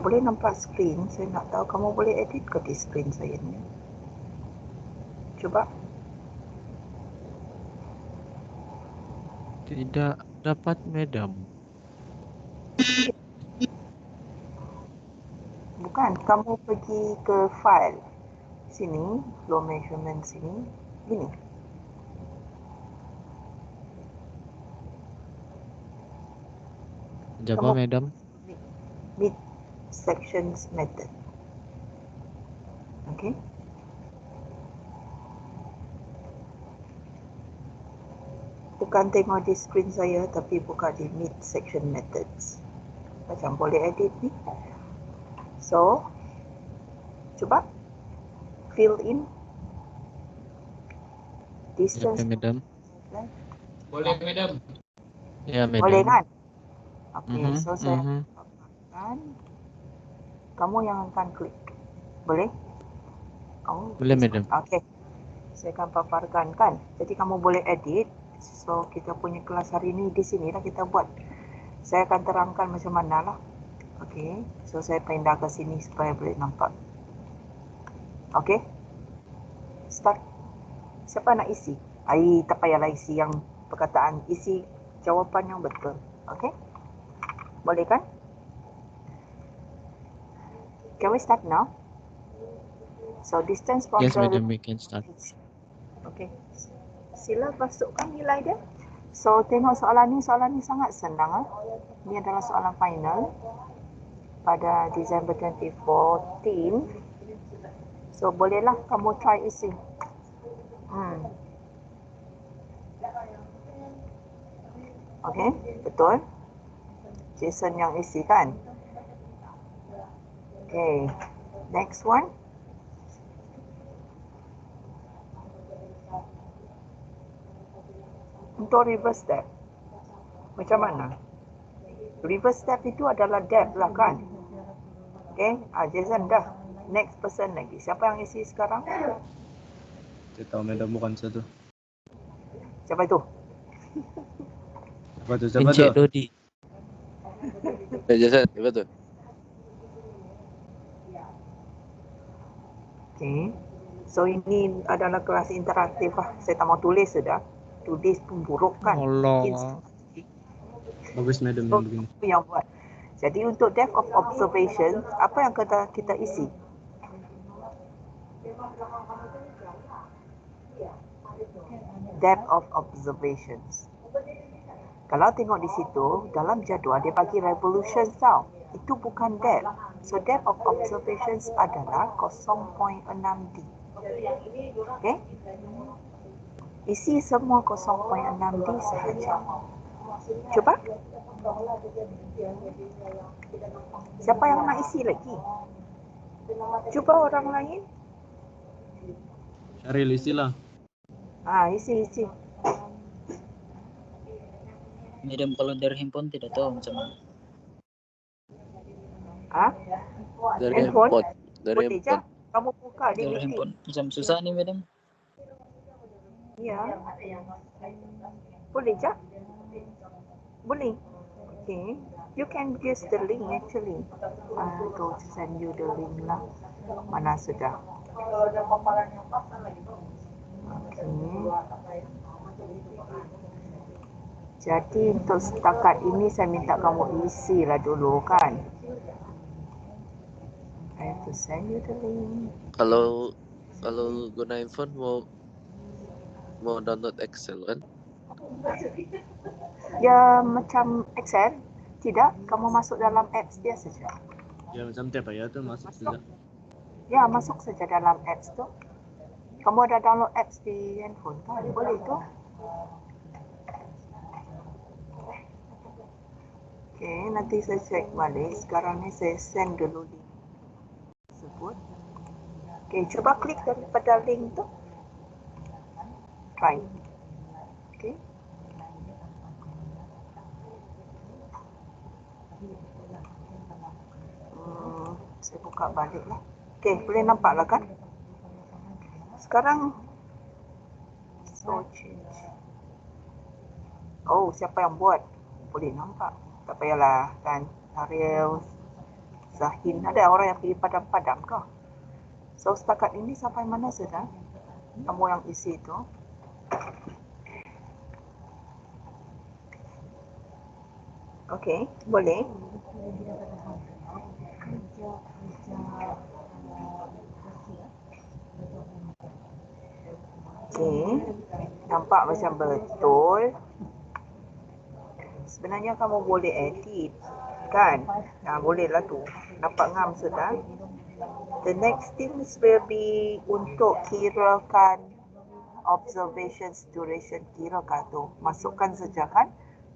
boleh nampak skrin. Saya nak tahu kamu boleh edit ke di skrin saya ni. Cuba. Tidak dapat, madam. Bukan, kamu pergi ke file. Sini, flow measurement sini. Gini. Jawab, madam. Mid sections method. Okay. Bukan tengok di skrin saya, tapi buka di mid section methods. Macam boleh edit ni. So, cuba fill in distance. Ya, madam. Boleh, madam. Ya, madam. Boleh kan? Okay, so saya paparkan. Kamu yang akan klik. Boleh? Oh, boleh, madam. Okay. Saya akan paparkan kan. Jadi kamu boleh edit. So, kita punya kelas hari ini di sini lah kita buat. Saya akan terangkan macam mana lah. Okay. So, saya pindah ke sini supaya boleh nampak. Okay. Start. Siapa nak isi? Tak payahlah isi yang perkataan. Isi jawapan yang betul. Okay. Boleh kan? Can we start now? So, distance from Yes, the... madam, we can start. Okay. Sila masukkan nilai dia. So, tengok soalan ni sangat senang. Ini adalah soalan final pada Disember 2014. So, bolehlah kamu try isi. Okay, betul. Jason yang isi kan? Okay, next one. Untuk reverse step, macam mana? Reverse step itu adalah depth lah kan? Okay, Jason dah. Next person lagi. Siapa yang isi sekarang? Saya tahu, madam, bukan satu. Siapa itu? Siapa Encik tu? Dodi. Jason, siapa tu? Okay. So, ini adalah kelas interaktif lah. Saya tak mau tulis sudah. Tulis pun buruk kan? Allah. Bagus, madam, So, yang begini. yang buat. Jadi, untuk depth of observation, apa yang kita isi? Depth of observations. Kalau tengok di situ, dalam jadual dia bagi revolutions tau. Itu bukan depth. So, depth of observations adalah 0.6D. Okay? Isi semua 0.6D sahaja. Cuba. Siapa yang nak isi lagi? Cuba orang lain. Syaril, isilah. Isi. Madam, kalau dari handphone tidak tahu macam mana. Dari Handphone? handphone. Dari Boleh je. handphone. Kamu buka di Dari meeting. handphone macam susah nih, madam. Ya. Boleh je. Boleh. Okay. You can use the link actually. Go send you the link lah. Mana sudah. Okay. Jadi untuk setakat ini saya minta kamu isi lah dulu kan. I have to send you the link. Kalau guna handphone mau download Excel kan? Ya macam Excel. Tidak, kamu masuk dalam apps dia saja. Ya, macam tab ya tu masuk saja. Ya, masuk saja dalam apps tu. Kamu ada download apps di handphone kan? Boleh tu. Okay, nanti saya cek balik. Sekarang ni saya send dulu link tersebut. Okay, cuba klik daripada link tu. Try. Okay. Saya buka balik lah. Okay, boleh nampak lah kan? Sekarang so change. Oh, siapa yang buat? Boleh nampak. Tak payahlah kan. Ariel, Zahin, ada orang yang pilih padam-padam kah? So setakat ini sampai mana sudah? Kamu yang isi itu. Okey, boleh. Okey, nampak macam betul. Sebenarnya kamu boleh edit, kan? Nah, bolehlah tu. Nampak ngam sudah. The next things will be untuk kirakan observations duration, kirakan tu. Masukkan saja kan?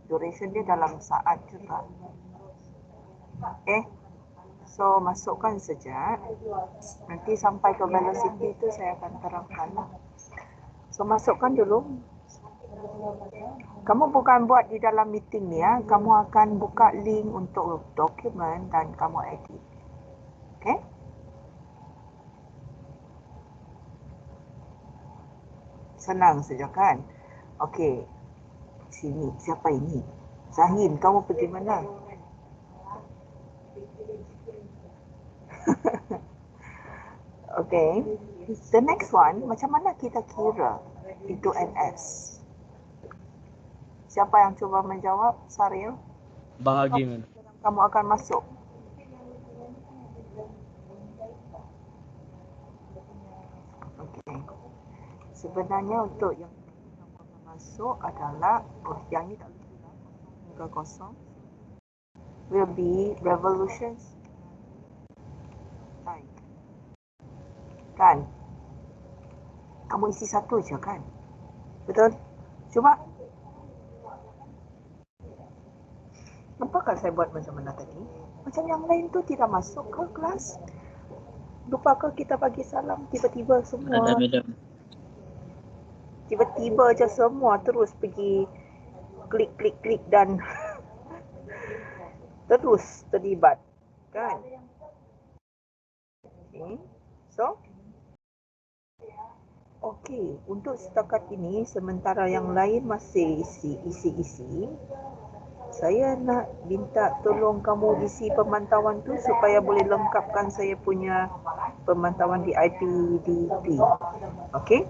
Duration dia dalam saat juga. So masukkan saja. Nanti sampai ke velocity tu saya akan terangkan. So masukkan dulu. Kamu bukan buat di dalam meeting ni ya. Kamu akan buka link untuk dokumen dan kamu edit. Okay? Senang saja kan? Okay. Sini, siapa ini? Zahin, kamu pergi mana? Okay. The next one, macam mana kita kira itu NS? Siapa yang cuba menjawab? Saril? Bahagi, madam. Kamu akan masuk. Okay. Sebenarnya untuk yang kamu akan masuk adalah, yang ni tak lupa lah, hingga kosong. Will be revolutions time. Kan? Kamu isi satu je kan? Betul? Cuba. Nampakkah saya buat macam mana tadi? Macam yang lain tu tidak masuk ke kelas? Lupakah kita bagi salam tiba-tiba Ada semua? madam. Tiba-tiba je semua terus pergi klik dan terus terlibat. Kan? Okay. So, okey, untuk setakat ini sementara yang lain masih isi, saya nak minta tolong kamu isi pemantauan tu supaya boleh lengkapkan saya punya pemantauan di IPDP. Okey?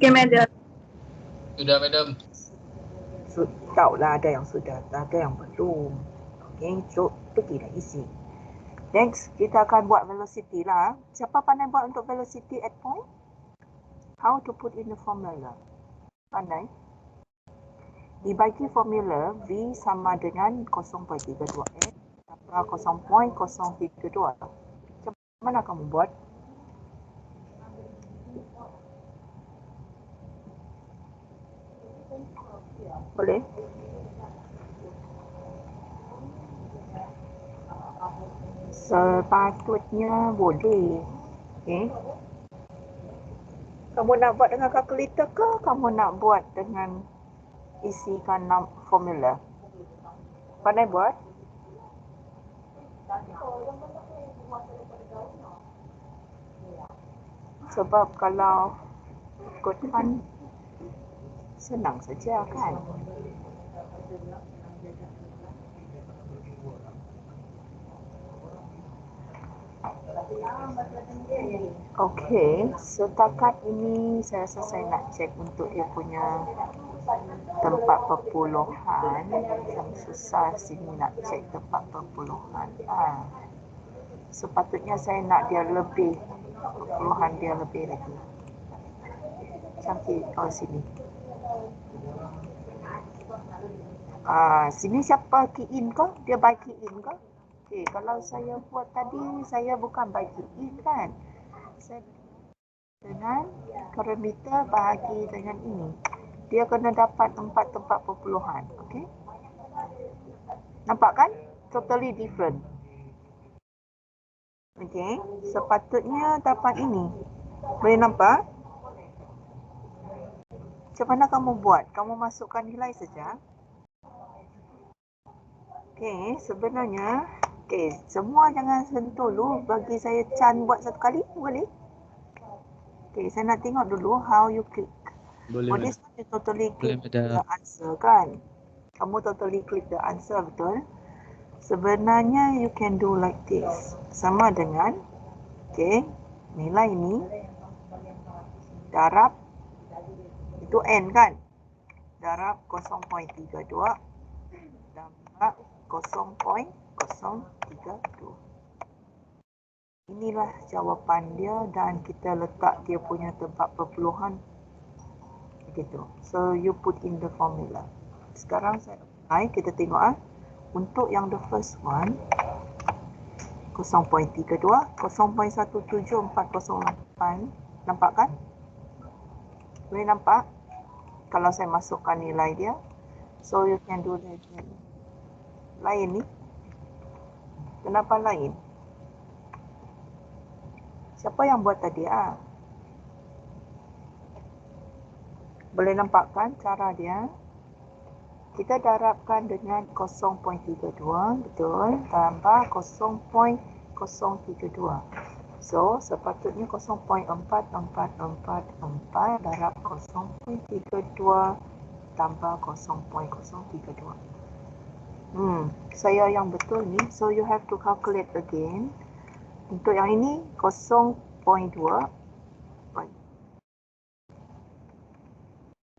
Okay, madam. Sudah madam. Tahulah ada yang sudah, ada yang belum. Okey, so pergilah isi. Next, kita akan buat velocity lah. Siapa pandai buat untuk velocity at point? How to put in the formula? Pandai? Dibagi formula V sama dengan 0.32 tambah 0.032. Macam mana kamu buat? Boleh? Sepatutnya boleh. Okay. Kamu nak buat dengan kalkulator ke kamu nak buat dengan isikan formula? Pandai buat? Sebab kalau ikutkan senang saja kan? Okey, setakat ini saya rasa saya nak cek untuk dia punya tempat perpuluhan. Yang susah sini nak cek tempat perpuluhan. Sepatutnya saya nak dia lebih, perpuluhan dia lebih lagi. Cantik, sini. Sini siapa key in ke? Dia by key in ke? Okey, kalau saya buat tadi, saya bukan by key in kan? Saya dengan parameter bahagi dengan ini. Dia kena dapat tempat perpuluhan. Okey? Nampak kan? Totally different. Okey, sepatutnya dapat ini. Boleh nampak? Macam mana kamu buat? Kamu masukkan nilai saja. Okey, sebenarnya semua jangan sentuh dulu. Bagi saya Chan buat satu kali, boleh? Okey, saya nak tengok dulu how you click. Boleh, This madam. one you totally click Boleh, madam. the answer kan? Kamu totally click the answer, betul? Sebenarnya you can do like this. Sama dengan, okay, nilai ini darab, itu N kan? Darab 0.32 tambah 0.032. Inilah jawapan dia dan kita letak dia punya tempat perpuluhan. Begitu. So you put in the formula. Sekarang saya apply, kita tengok untuk yang the first one 0.32, 0.17408. Nampak kan? Boleh nampak? Kalau saya masukkan nilai dia. So you can do that. Lain ni. Kenapa lain? Siapa yang buat tadi? Boleh nampak kan cara dia? Kita darabkan dengan 0.32, betul? Tambah 0.032. So, sepatutnya 0.4444 darab 0.32 tambah 0.032. Saya yang betul ni. So, you have to calculate again. Untuk yang ini 0.2.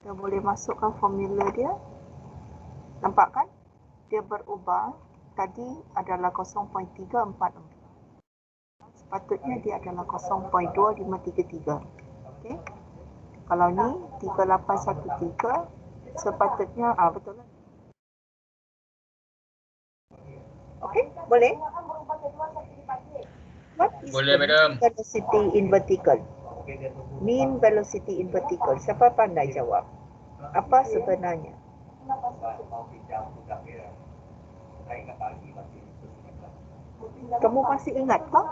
Kita boleh masukkan formula dia. Nampak kan? Dia berubah. Tadi adalah 0.344. Sepatutnya dia adalah 0.2533. Okey. Kalau ni 3813, sepatutnya betul lah. Okey, boleh? What is Boleh, the Madam. mean velocity in vertical? Mean velocity in vertical. Siapa pandai jawab? Apa sebenarnya? Kamu masih ingat tak?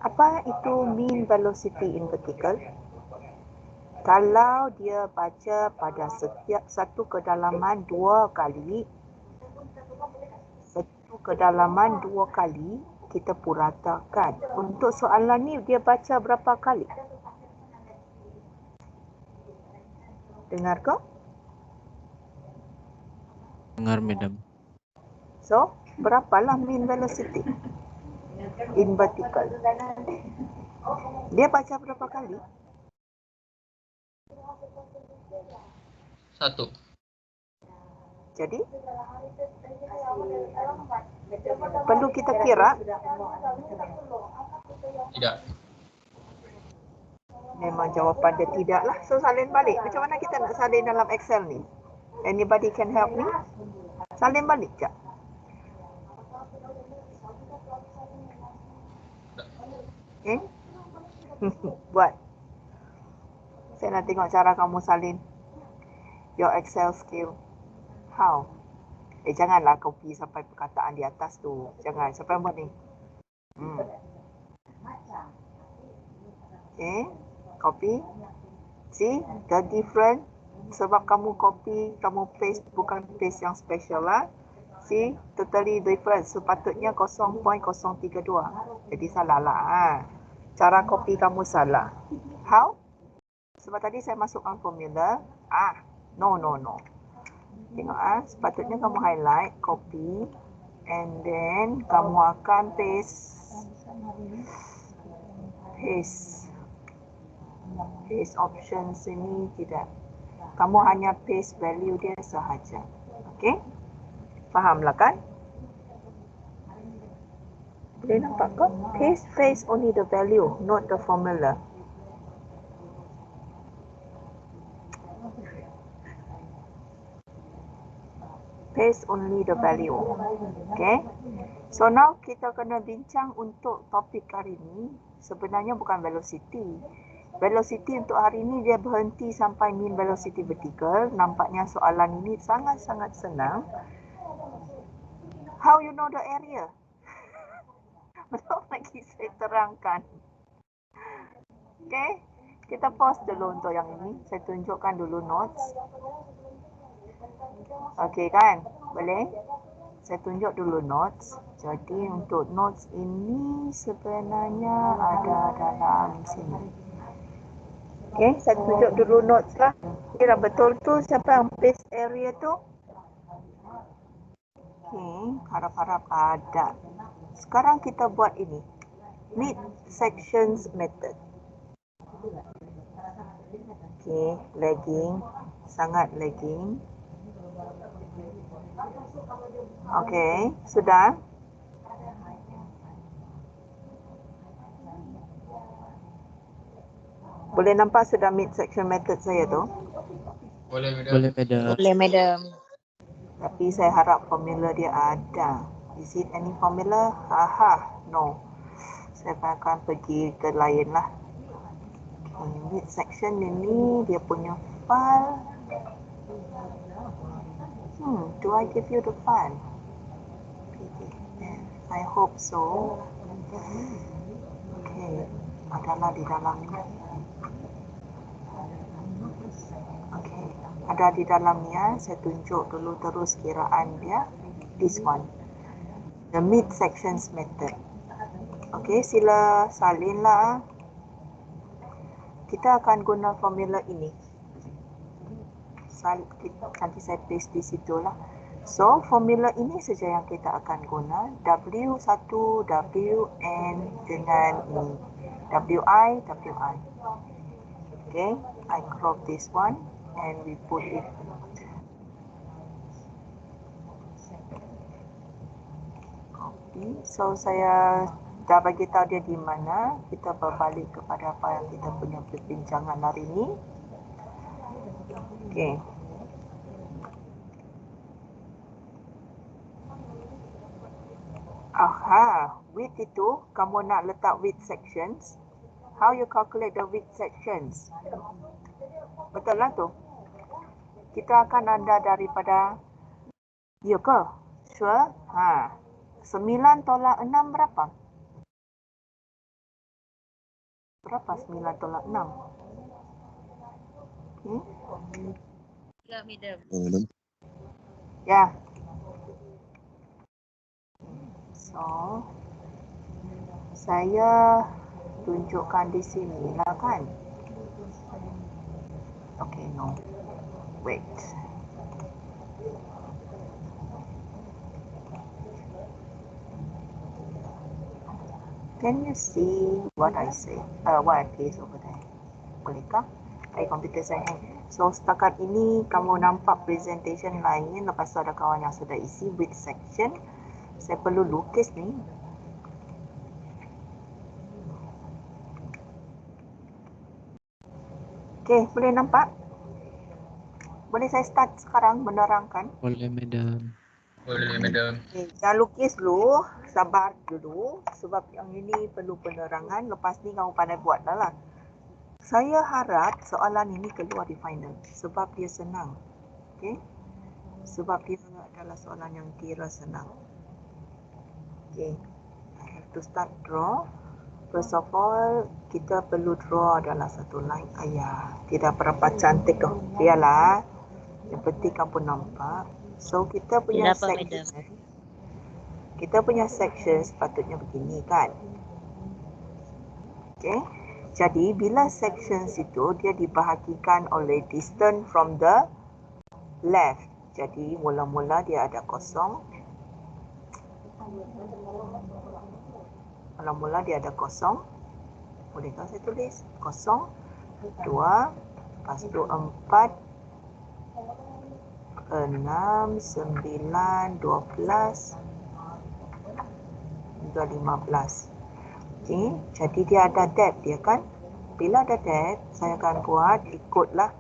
Apa itu mean velocity in vertical? Kalau dia baca pada setiap satu kedalaman 2 kali, kita puratakan. Untuk soalan ni dia baca berapa kali? Dengar ke? Dengar, Madam. So, berapalah mean velocity in vertical? Dia baca berapa kali? 1. Jadi, perlu kita kira? Tidak. Memang jawapan dia tidak lah. So, salin balik. Macam mana kita nak salin dalam Excel ni? Anybody can help me? Salin balik je. Okay? Buat. Saya nak tengok cara kamu salin your Excel skill. How? Janganlah copy sampai perkataan di atas tu. Jangan. Siapa yang buat ni? Okay. Copy. See? The different. Sebab kamu copy, kamu paste, bukan paste yang special lah. See? Totally different. Sepatutnya 0.032. Jadi salah lah. Cara copy kamu salah. How? Sebab tadi saya masukkan formula. No. Tengok sepatutnya kamu highlight, copy, and then kamu akan paste options ini tidak. Kamu hanya paste value dia sahaja. Okey? Fahamlah kan? Boleh nampak ke? Paste only the value, not the formula. Paste only the value. Okay. So now kita kena bincang untuk topik hari ini. Sebenarnya bukan velocity. Velocity untuk hari ini dia berhenti sampai mean velocity vertical. Nampaknya soalan ini sangat-sangat senang. How you know the area? Belum lagi saya terangkan. Okay. Kita pause dulu untuk yang ini. Saya tunjukkan dulu notes. Okey kan? Boleh? Saya tunjuk dulu notes. Jadi untuk notes ini sebenarnya ada dalam sini. Okey, saya tunjuk dulu notes lah. Kira betul tu siapa yang paste area tu? harap-harap ada. Sekarang kita buat ini. Mid sections method. Okay, lagging. Sangat lagging. Okay, sudah? Boleh nampak sudah mid section method saya tu? Boleh, madam. Boleh, madam. Boleh, madam. Tapi saya harap formula dia ada. Is it any formula? Haha, no. Saya akan pergi ke lain lah. Okay, mid section ini dia punya file. Do I give you the file? I hope so. Okay, adalah di dalamnya. Okay, ada di dalamnya. Saya tunjuk dulu terus kiraan dia. This one, the mid sections method. Okay, sila salin lah. Kita akan guna formula ini. Nanti saya paste di situ lah. So, formula ini saja yang kita akan guna. W1, Wn dengan ini. Wi, Wi. Okay, I crop this one and we put it. Copy. So, saya dah bagi tahu dia di mana. Kita berbalik kepada apa yang kita punya perbincangan hari ini. Okay. Aha, width itu kamu nak letak width sections. How you calculate the width sections? Betul lah tu. Kita akan ada daripada, ya ke? Sure? 9 tolak 6 berapa? Berapa 9 tolak 6? Ya, madam. Ya. So, saya tunjukkan di sini lah kan. Okay, no. Wait. Can you see what I say? What I paste over there? Bolehkah? Komputer saya hang. So, setakat ini kamu nampak presentation lain. Lepas tu ada kawan yang sudah isi with section. Saya perlu lukis ni. Okay, boleh nampak? Boleh saya start sekarang menerangkan? Boleh, madam. Boleh, madam. Okay, jangan lukis dulu. Sabar dulu. Sebab yang ini perlu penerangan. Lepas ni kamu pandai buat dah lah. Saya harap soalan ini keluar di final. Sebab dia senang. Okay? Sebab dia adalah soalan yang kira senang. Okay. I have to start draw. First of all, kita perlu draw adalah satu line. Tidak berapa cantik tu. Biarlah. Yang penting kamu nampak. So, kita punya Kenapa, section. Kita punya section sepatutnya begini kan. Okay. Jadi, bila sections itu dia dibahagikan oleh distance from the left. Jadi, mula-mula dia ada kosong. Mula-mula dia ada kosong. Bolehkah saya tulis? Kosong. 2. Lepas tu 4. 6, 9, 12. Hingga 15. Okay, jadi dia ada depth dia kan. Bila ada depth, saya akan buat ikutlah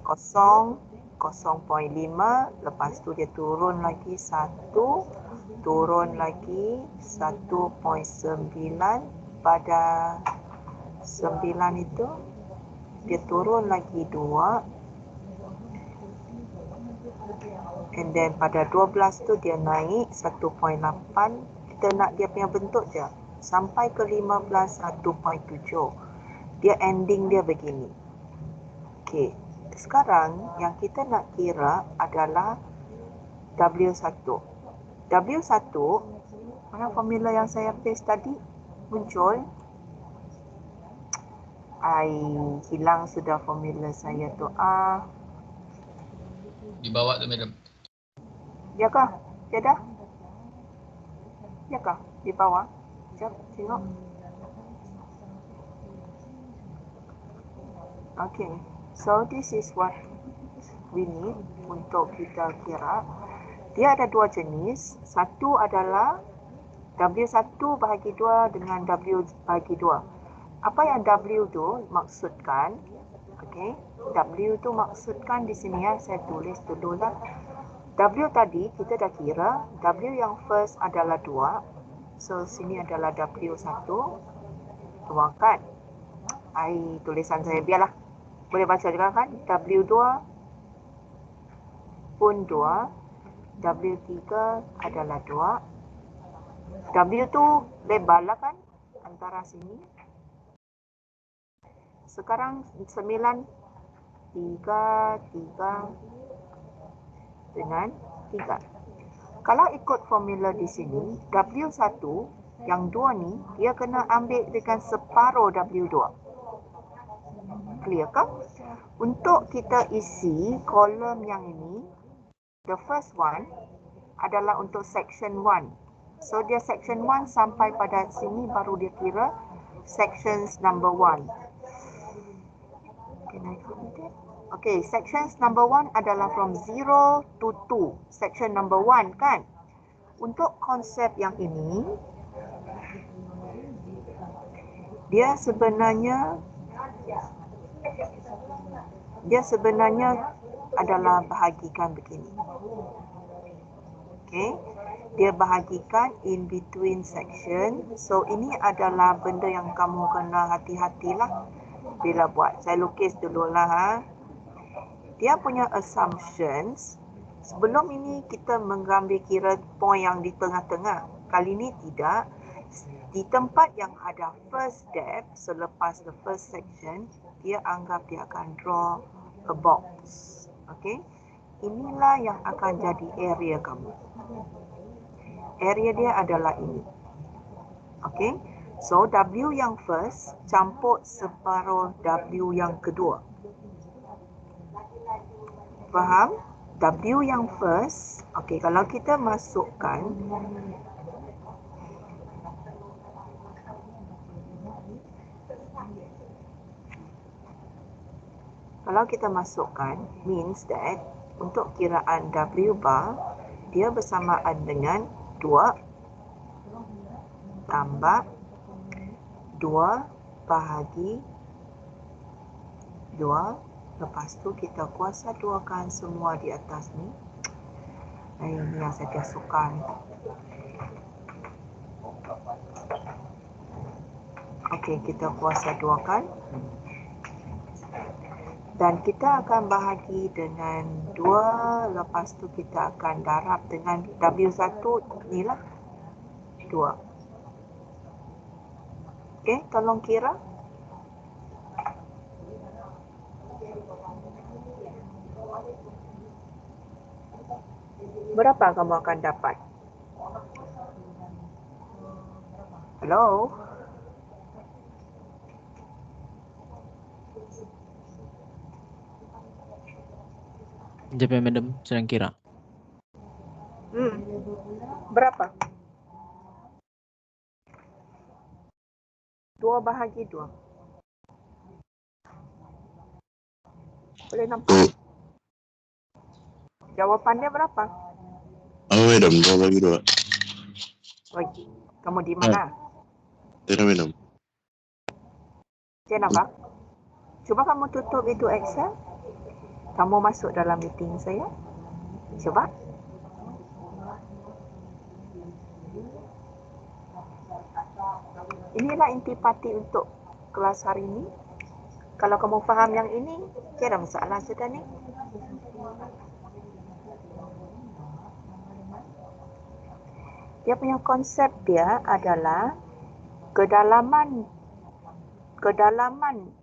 0, 0.5. Lepas tu dia turun lagi 1. Turun lagi 1.9. Pada 9 itu, dia turun lagi 2. And then pada 12 tu dia naik 1.8. Kita nak dia punya bentuk je. Sampai ke 15, 1.7. Dia ending dia begini. Okey. Sekarang yang kita nak kira adalah W1. W1, mana formula yang saya paste tadi muncul? Hilang sudah formula saya tu. Di bawah tu, madam. Ya kah? Tiada? Ya kah? Di bawah. Sekejap, tengok. Okay. So this is what we need untuk kita kira. Dia ada dua jenis. Satu adalah W1 bahagi 2 dengan W bahagi 2. Apa yang W tu maksudkan? Okay. W tu maksudkan di sini ya. Saya tulis dulu lah. W tadi kita dah kira. W yang first adalah 2. So sini adalah W1. 2 kan? Tulisan saya biarlah. Boleh baca juga kan? W2 pun 2. W3 adalah 2. W tu lebar lah kan? Antara sini. Sekarang 9. 3 dengan 3. Kalau ikut formula di sini, W1 yang 2 ni, dia kena ambil dengan separuh W2. Clear kan? Untuk kita isi kolom yang ini, the first one adalah untuk section 1. So dia section 1 sampai pada sini baru dia kira sections number 1. Can I find it? Okay, sections number 1 adalah from 0 to 2. Section number 1 kan? Untuk konsep yang ini, dia sebenarnya adalah bahagikan begini. Okay. Dia bahagikan in between section. So ini adalah benda yang kamu kena hati-hatilah bila buat. Saya lukis dululah ha. Dia punya assumptions. Sebelum ini kita mengambil kira point yang di tengah-tengah. Kali ini tidak. Di tempat yang ada first step selepas the first section, dia anggap dia akan draw a box. Okay. Inilah yang akan jadi area kamu. Area dia adalah ini. Okay. So W yang first campur separuh W yang kedua. Faham? W yang first. Okay, kalau kita masukkan means that untuk kiraan W bar, dia bersamaan dengan 2 tambah 2 bahagi 2. Lepas tu kita kuasa 2kan semua di atas ni. Ini yang saya tidak suka ni. Okey, kita kuasa 2kan. Dan kita akan bahagi dengan 2. Lepas tu kita akan darab dengan W1 ni lah. 2. Okey, tolong kira. Berapa kamu akan dapat? Hello? Sekejap ya, Madam. Sedang kira. Berapa? 2 bahagi 2. Boleh nampak? Jawapannya berapa? Madam, 2 bagi 2. Oi, kamu di mana? Tidak, Madam. Saya nampak. Cuba kamu tutup itu Excel. Kamu masuk dalam meeting saya. Cuba. Inilah intipati untuk kelas hari ini. Kalau kamu faham yang ini, tiada masalah sudah ni. Dia punya konsep dia adalah kedalaman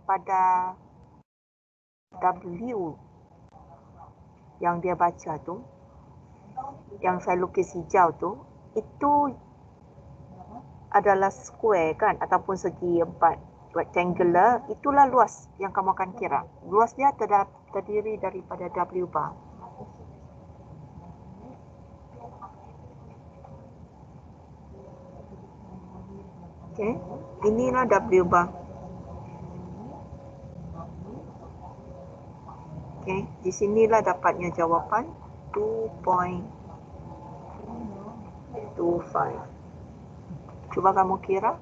pada W yang dia baca tu, yang saya lukis hijau tu, itu adalah square kan, ataupun segi 4, rectangular. Itulah luas yang kamu akan kira. Luas dia terdiri daripada W bar. Okey, inilah W bar. Okey, di sinilah dapatnya jawapan 2.25. Cuba kamu kira.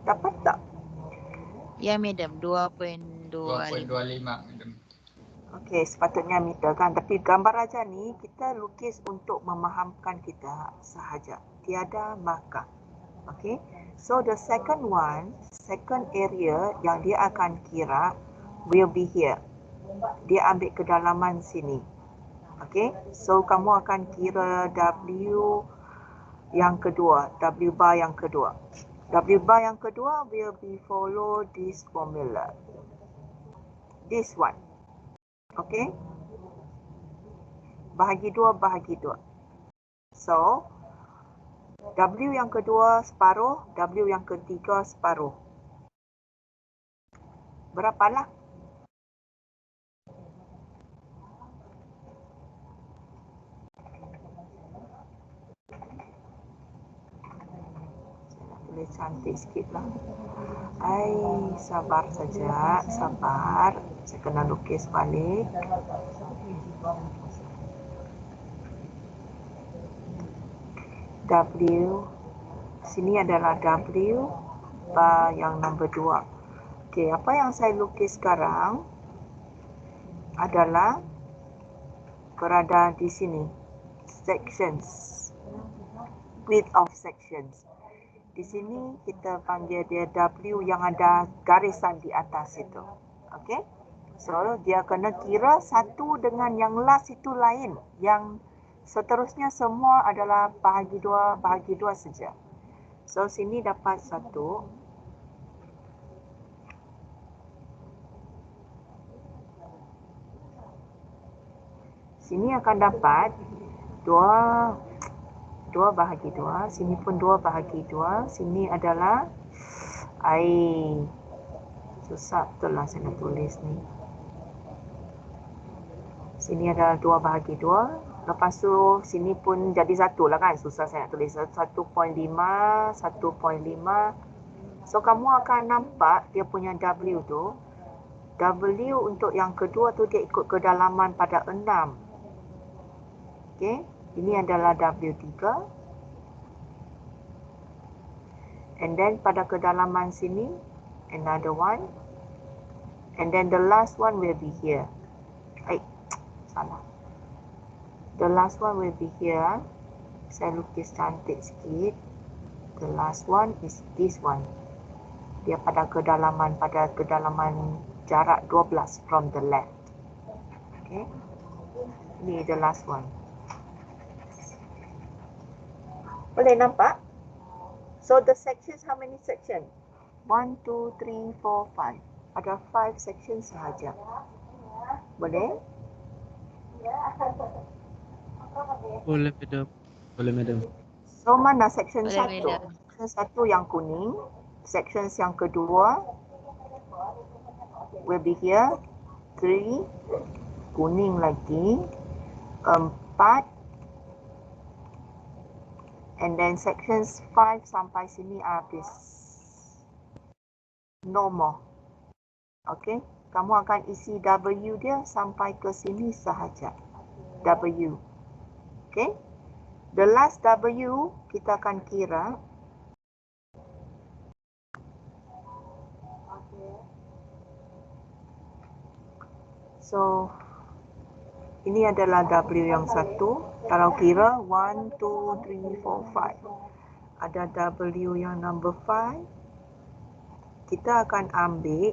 Dapat tak? Ya, Madam. 2.25. 2.25 madam. Okey, sepatutnya meter kan. Tapi gambar aja ni kita lukis untuk memahamkan kita sahaja. Tiada markah. Okey. So the second one, second area yang dia akan kira will be here. Dia ambil kedalaman sini. Okey. So kamu akan kira W yang kedua, W bar yang kedua. W bar yang kedua will be follow this formula. This one. Okey. Bahagi 2 bahagi 2. So W yang kedua separuh, W yang ketiga separuh. Berapalah? Saya nak tulis cantik sikit lah. Sabar saja, sabar. Saya kena lukis balik. W, sini adalah W bar yang nombor 2. Okey, apa yang saya lukis sekarang adalah berada di sini. Sections. Width of sections. Di sini kita panggil dia W yang ada garisan di atas itu. Okey? So, dia kena kira satu dengan yang last itu lain. Yang seterusnya semua adalah bahagi 2 saja. So, sini dapat 1. Sini akan dapat 2 bahagi 2. Sini pun 2 bahagi 2. Sini adalah susah betul lah saya nak tulis ni. Sini adalah 2 bahagi 2. Lepas tu sini pun jadi 1 lah kan. Susah saya nak tulis 1.5, 1.5. So kamu akan nampak dia punya W tu. W untuk yang kedua tu dia ikut kedalaman pada 6. Okey, ini adalah W3. And then pada kedalaman sini another one. And then the last one will be here. Salah. The last one will be here. Saya lukis cantik sikit. The last one is this one. Dia pada kedalaman jarak 12 from the left. Okay. Ini the last one. Boleh nampak? So the sections, how many sections? 1, 2, 3, 4, 5. Ada 5 sections sahaja. Boleh? Boleh, Madam. Boleh, Madam. So mana section Boleh, 1? Madam. Section 1 yang kuning. Sections yang kedua will be here. 3. Kuning lagi. 4. And then sections 5 sampai sini habis. No more. Okay. Kamu akan isi W dia sampai ke sini sahaja. W. Okay. The last W kita akan kira. So, ini adalah W yang satu. Kalau kira 1, 2, 3, 4, 5. Ada W yang number 5. Kita akan ambil,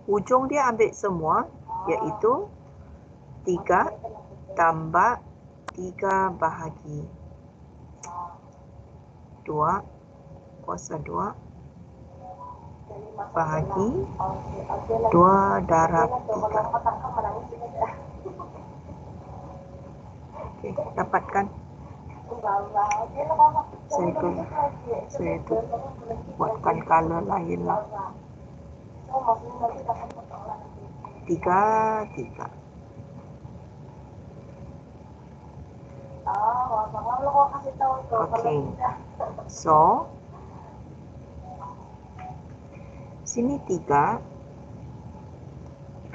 ujung dia ambil semua, iaitu 3 tambah 3 bahagi 2 kuasa 2 bahagi 2 darab 3. Okey, dapatkan. Saya tu buatkan color lain lah. 3, 3. Okay. So, Sini 3.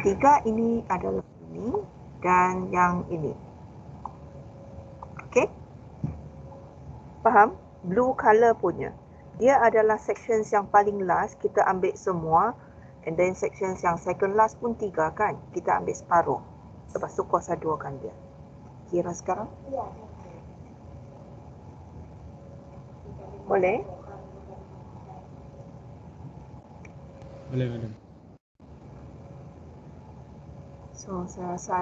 3 ini adalah ini dan yang ini. Okey? Faham? Blue color punya. Dia adalah sections yang paling last, kita ambil semua. And then sections yang second last pun 3 kan? Kita ambil separuh. Lepas tu kuasa 2 kan dia. Kira sekarang? Boleh? Boleh, madam. So, saya rasa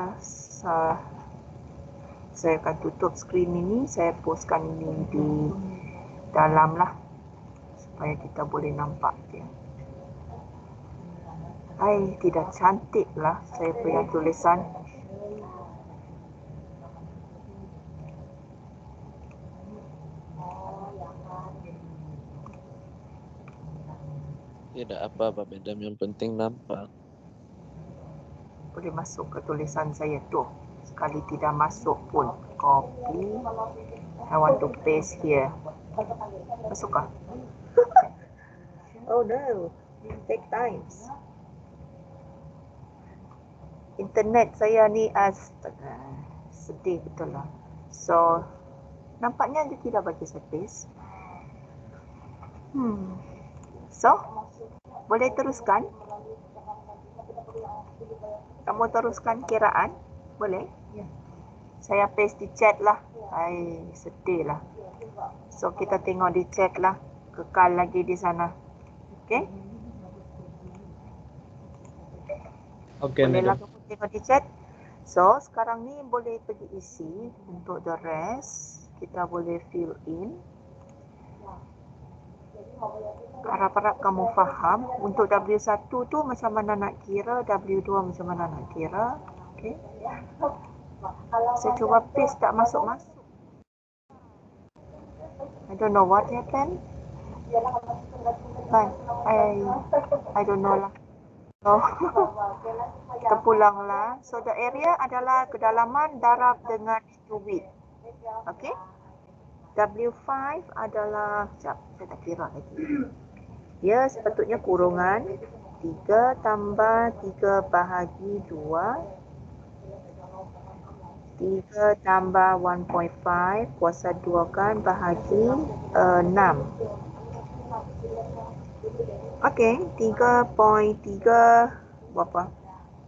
saya akan tutup skrin ini. Saya postkan ini di dalam lah. Supaya kita boleh nampak dia. Hai, tidak cantik lah saya punya tulisan. Tidak apa-apa, madam. Yang penting nampak. Boleh masuk ke tulisan saya tu. Sekali tidak masuk pun. Copy. I want to paste here. Masuk kah? Oh no. Take times. Internet saya ni astaga. Sedih betul lah. So, nampaknya dia tidak bagi saya paste. So, boleh teruskan? Kamu teruskan kiraan? Boleh? Saya paste di chat lah. Hai, sedih lah. So, kita tengok di chat lah. Kekal lagi di sana. Okay? Okay, Bolehlah madam. kamu tengok di chat. So, sekarang ni boleh pergi isi untuk the rest. Kita boleh fill in. Harap-harap kamu faham. Untuk W1 tu macam mana nak kira, W2 macam mana nak kira. Okay. Saya cuba paste tak masuk-masuk. I don't know what happened. Kan? I don't know lah. Oh. Kita pulanglah. So the area adalah kedalaman darab dengan width. Okay. W5 adalah, sekejap, saya tak kira lagi. Dia sepatutnya kurungan 3 tambah 3 bahagi 2. 3 tambah 1.5 kuasa 2 kan bahagi 6. Okey, 3.3 berapa?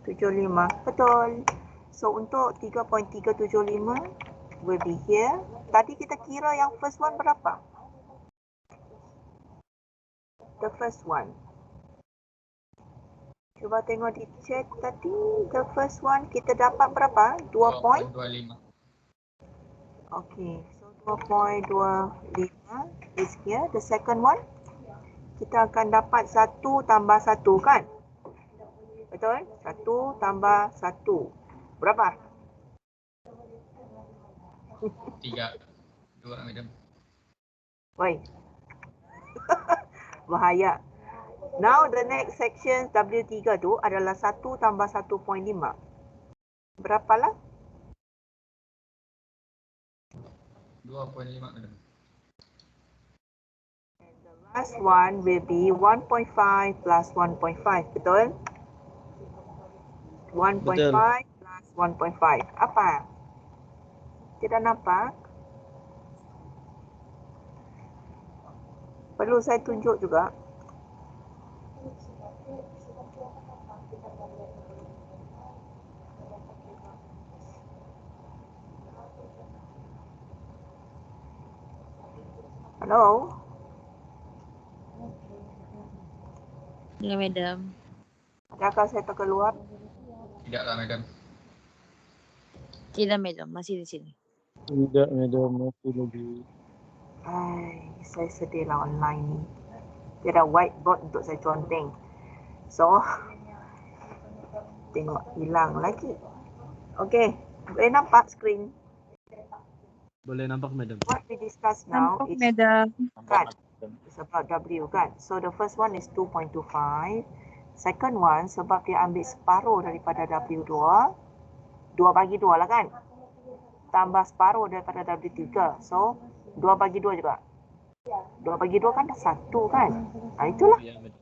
75. Betul. So untuk 3.375 will be here. Tadi kita kira yang first one berapa? The first one. Cuba tengok di chat tadi. The first one kita dapat berapa? 2.25. Okay. So 2.25 is here. The second one. Kita akan dapat 1 tambah 1 kan? Betul? 1 tambah 1. Berapa? 3. 2, madam. Woi. Bahaya. Now the next section W3 tu adalah 1 tambah 1.5. Berapalah? 2.5, madam. And the last one will be 1.5 plus 1.5. Betul? 1.5 plus 1.5. Apa? Tidak nampak? Perlu saya tunjuk juga. Hello? Ya, madam. Adakah saya terkeluar? Tidaklah, madam. Tidak, madam. Masih di sini. Tidak, madam. Masih lagi. Saya sedih lah online ni. Tiada whiteboard untuk saya conteng. So, tengok hilang lagi. Okay, boleh nampak skrin? Boleh nampak, madam. What we discuss now Nampak, is madam. kan? It's about W kan? So, the first one is 2.25. Second one, sebab dia ambil separuh daripada W2. 2 bagi 2 lah kan? Tambah separuh daripada W3. So, 2 bagi 2 juga. 2 bagi 2 kan dah 1 kan? Itulah. Ya, madam.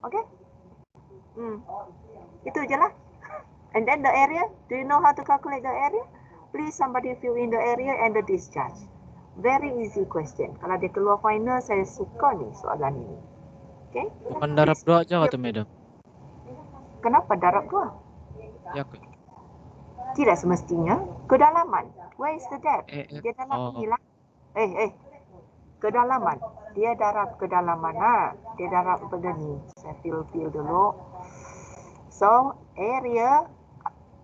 Okay? Itu je lah. And then the area, do you know how to calculate the area? Please somebody fill in the area and the discharge. Very easy question. Kalau dia keluar final, saya suka ni soalan ini. Okay? Bukan darab 2 aja kata madam. Kenapa darab 2? Ya ke? Tidak semestinya. Kedalaman. Where is the depth? Dia dalam Oh. inilah. Kedalaman. Dia darab kedalaman. Dia darab benda ni. Saya fill dulu. So, area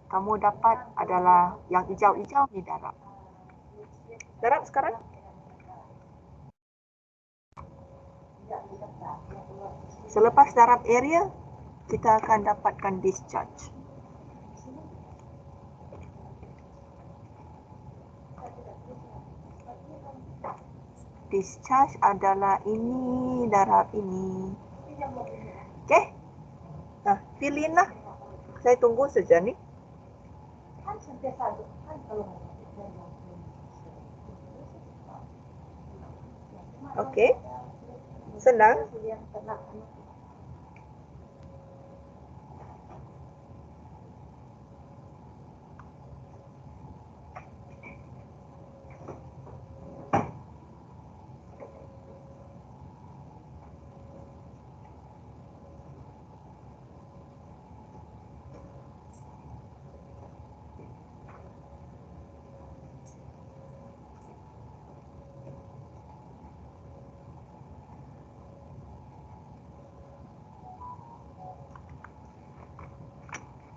kamu dapat adalah yang hijau-hijau ni darab. Darab sekarang? Selepas darab area, kita akan dapatkan discharge. Discharge adalah ini darab ini. Okay? Nah, fill in lah. Saya tunggu saja ni. Okay. Senang.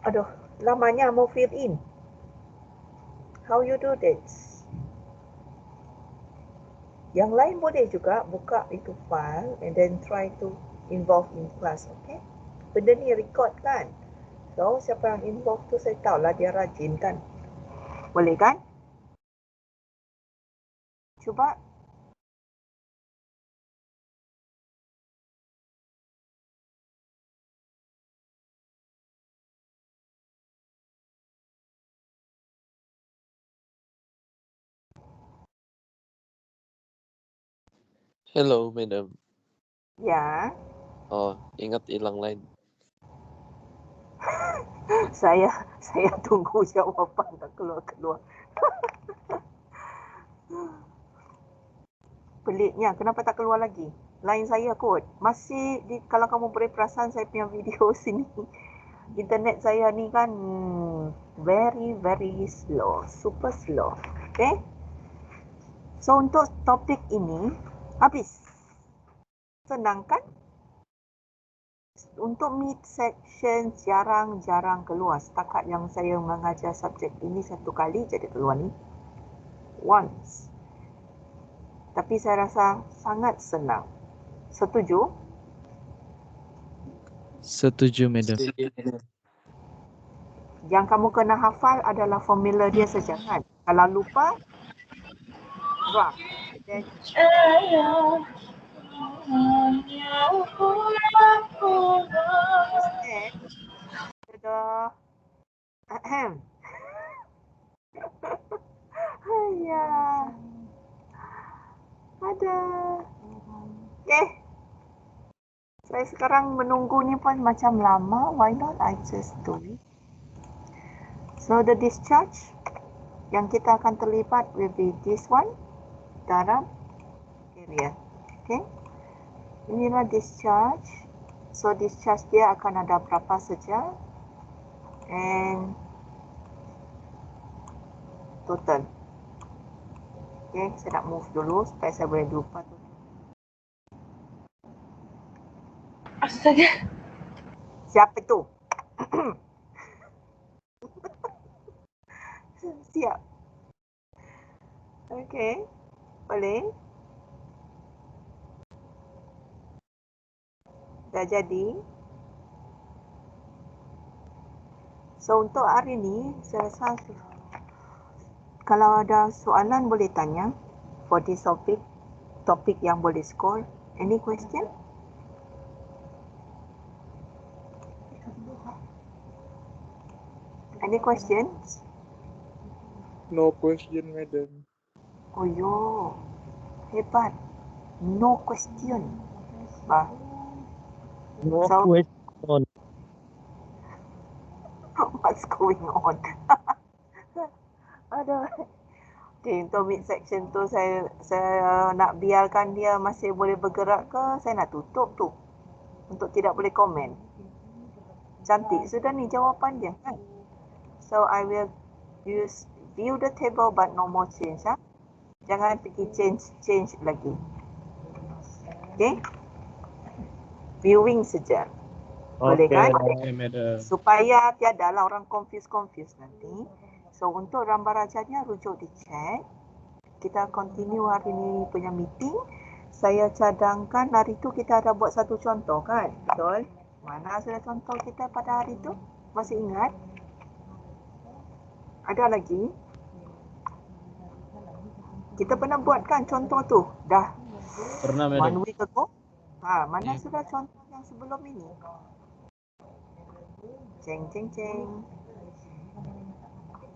Aduh, lamanya mau fill in. How you do this? Yang lain boleh juga buka itu file and then try to involve in class, okay? Benda ni record kan? So, siapa yang involve tu saya tahulah dia rajin kan? Boleh kan? Cuba. Hello, madam. Ya. Oh, ingat hilang line. Saya tunggu jawapan tak keluar. Peliknya, kenapa tak keluar lagi? Line saya kot. Masih, kalau kamu boleh perasan saya punya video sini. Internet saya ni kan very, very slow. Super slow. Okay? So, untuk topik ini, habis. Senang kan? Untuk mid section jarang-jarang keluar. Setakat yang saya mengajar subjek ini satu kali jadi keluar ni. Once. Tapi saya rasa sangat senang. Setuju? Setuju madam. Yang kamu kena hafal adalah formula dia saja kan? Kalau lupa, drop. Then, ahem. Ayah. Ada. Okay. Saya sekarang menunggu ni pun macam lama. Why not I just do it? So the discharge yang kita akan terlibat will be this one. Dalam area. Okay. Inilah discharge. So discharge dia akan ada berapa saja. And total. Okay, saya nak move dulu supaya saya boleh lupa tu. Astaga. Siapa itu? Siap. Okay. Boleh. Dah jadi. So, untuk hari ni, saya rasa kalau ada soalan boleh tanya for this topic. Topik yang boleh score. Any question? Any questions? No question, madam. Oh yo, hebat. No question. Bah. So, what's going on? Aduh. Okay, untuk mid section tu saya nak biarkan dia masih boleh bergerak ke saya nak tutup tu untuk tidak boleh komen. Cantik sudah ni jawapan dia kan. So I will use view the table but no more change. Jangan pergi change lagi. Okay. Viewing saja. Boleh kan? Okay, madam. Supaya tiadalah orang confuse nanti. So untuk gambar rajanya rujuk di chat. Kita continue hari ni punya meeting. Saya cadangkan hari tu kita ada buat satu contoh kan? Betul? Mana sudah contoh kita pada hari tu? Masih ingat? Ada lagi? Kita pernah buat kan contoh tu? Dah Pernah, one madam. week ago. Mana sudah contoh yang sebelum ini? Ceng.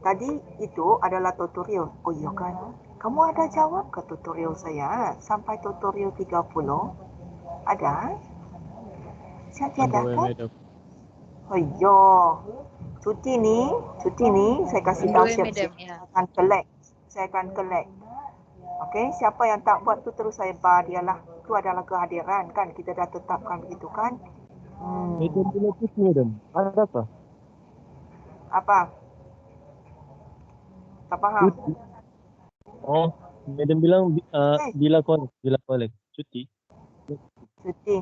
Tadi itu adalah tutorial. Oh iya kan? Kamu ada jawab ke tutorial saya? Sampai tutorial 30? Ada? Saya tiada Underway, kan? madam. Oh iya. Cuti ni saya kasih tahu Underway, siap-siap. madam, ya. Saya akan collect. Okey, siapa yang tak buat tu terus saya bar dia lah. Itu adalah kehadiran kan? Kita dah tetapkan begitu kan? Madam bila cuti, madam? Ada apa? Apa? Tak faham? Cuti. Oh, madam bilang bila collect. Cuti. Cuti.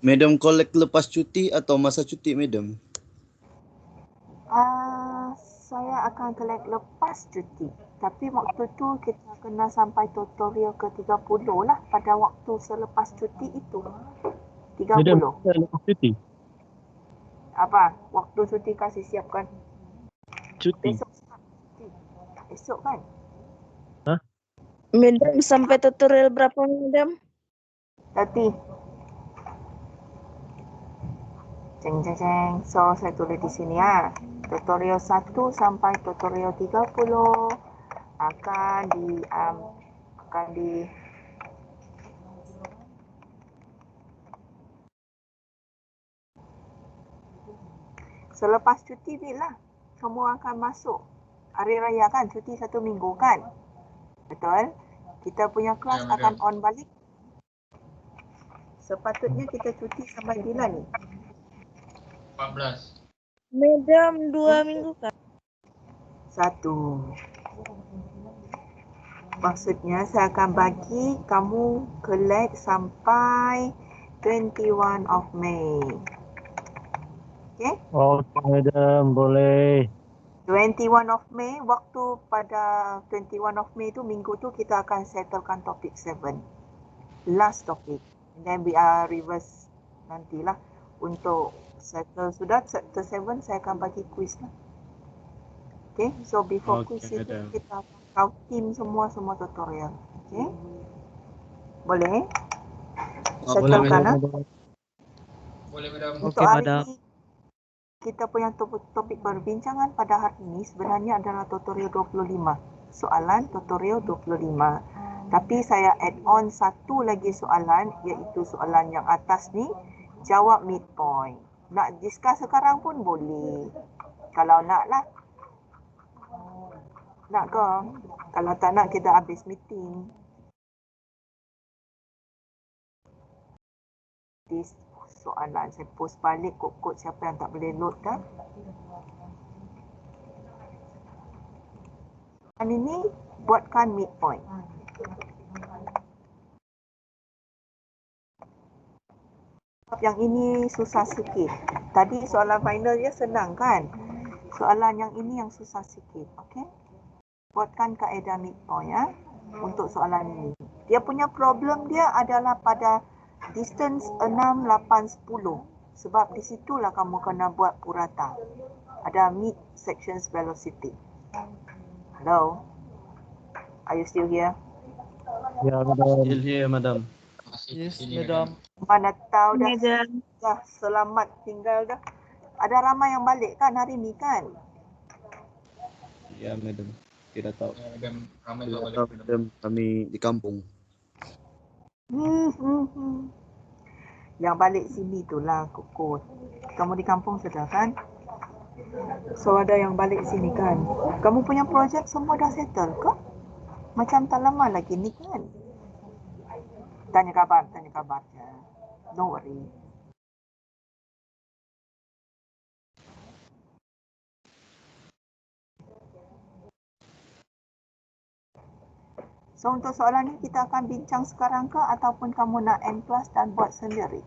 Madam collect lepas cuti atau masa cuti, madam? Saya akan collect lepas cuti. Tapi waktu tu kita kena sampai tutorial ke 30 lah pada waktu selepas cuti itu. 30. Madam, lepas cuti. Apa? Waktu cuti kasih siapkan. Cuti. Esok kan? Madam sampai tutorial berapa, madam? 30. Ceng. So saya tulis di sini ya. Tutorial 1 sampai tutorial 30 akan di selepas cuti bila kamu akan masuk hari raya kan, cuti 1 minggu kan, betul? Kita punya kelas Ya, akan on balik. Sepatutnya kita cuti sampai bila ni? 14. Madam 2 minggu kan? 1. Maksudnya saya akan bagi kamu collect sampai 21 of May. Okay? Okay, madam. Boleh. 21 of May, waktu pada 21 of May tu, minggu tu kita akan settlekan topik 7. Last topic. And then we are reverse nantilah. Untuk settle sudah, chapter 7 saya akan bagi quiz lah. Okay, so before Okay, quiz itu madam. kita kau team semua tutorial. Okay? Boleh? Boleh, Settlekan madam. lah. Boleh, madam. Untuk Okay, hari madam. ini, kita punya topik perbincangan pada hari ini sebenarnya adalah tutorial 25. Soalan tutorial 25. Tapi saya add on satu lagi soalan, iaitu soalan yang atas ni, jawab midpoint. Nak discuss sekarang pun boleh. Kalau nak lah. Nak ke? Kalau tak nak, kita habis meeting. This soalan saya post balik kod-kod siapa yang tak boleh load dah. Dan ini buatkan midpoint. Yang ini susah sikit. Tadi soalan final dia senang kan? Soalan yang ini yang susah sikit. Okey? Buatkan kaedah midpoint ya. Untuk soalan ini. Dia punya problem dia adalah pada distance 6, 8, 10. Sebab di situlah kamu kena buat purata. Ada mid sections velocity. Hello? Are you still here? Ya, madam. Still here, madam. Masih Yes, di sini, madam. Mana tahu dah, Madam. dah selamat tinggal dah. Ada ramai yang balik kan hari ni kan? Ya, madam. Tidak tahu. Ya, Madam, ramai Tidak tuh balik. tahu madam, kami di kampung. Yang balik sini tu lah Koko. Kamu di kampung sudah kan? So ada yang balik sini kan? Kamu punya projek semua dah settle ke? Macam tak lama lagi ni kan? Tanya kabar je. Don't worry. So untuk soalan ni kita akan bincang sekarang ke ataupun kamu nak N+ dan buat sendiri?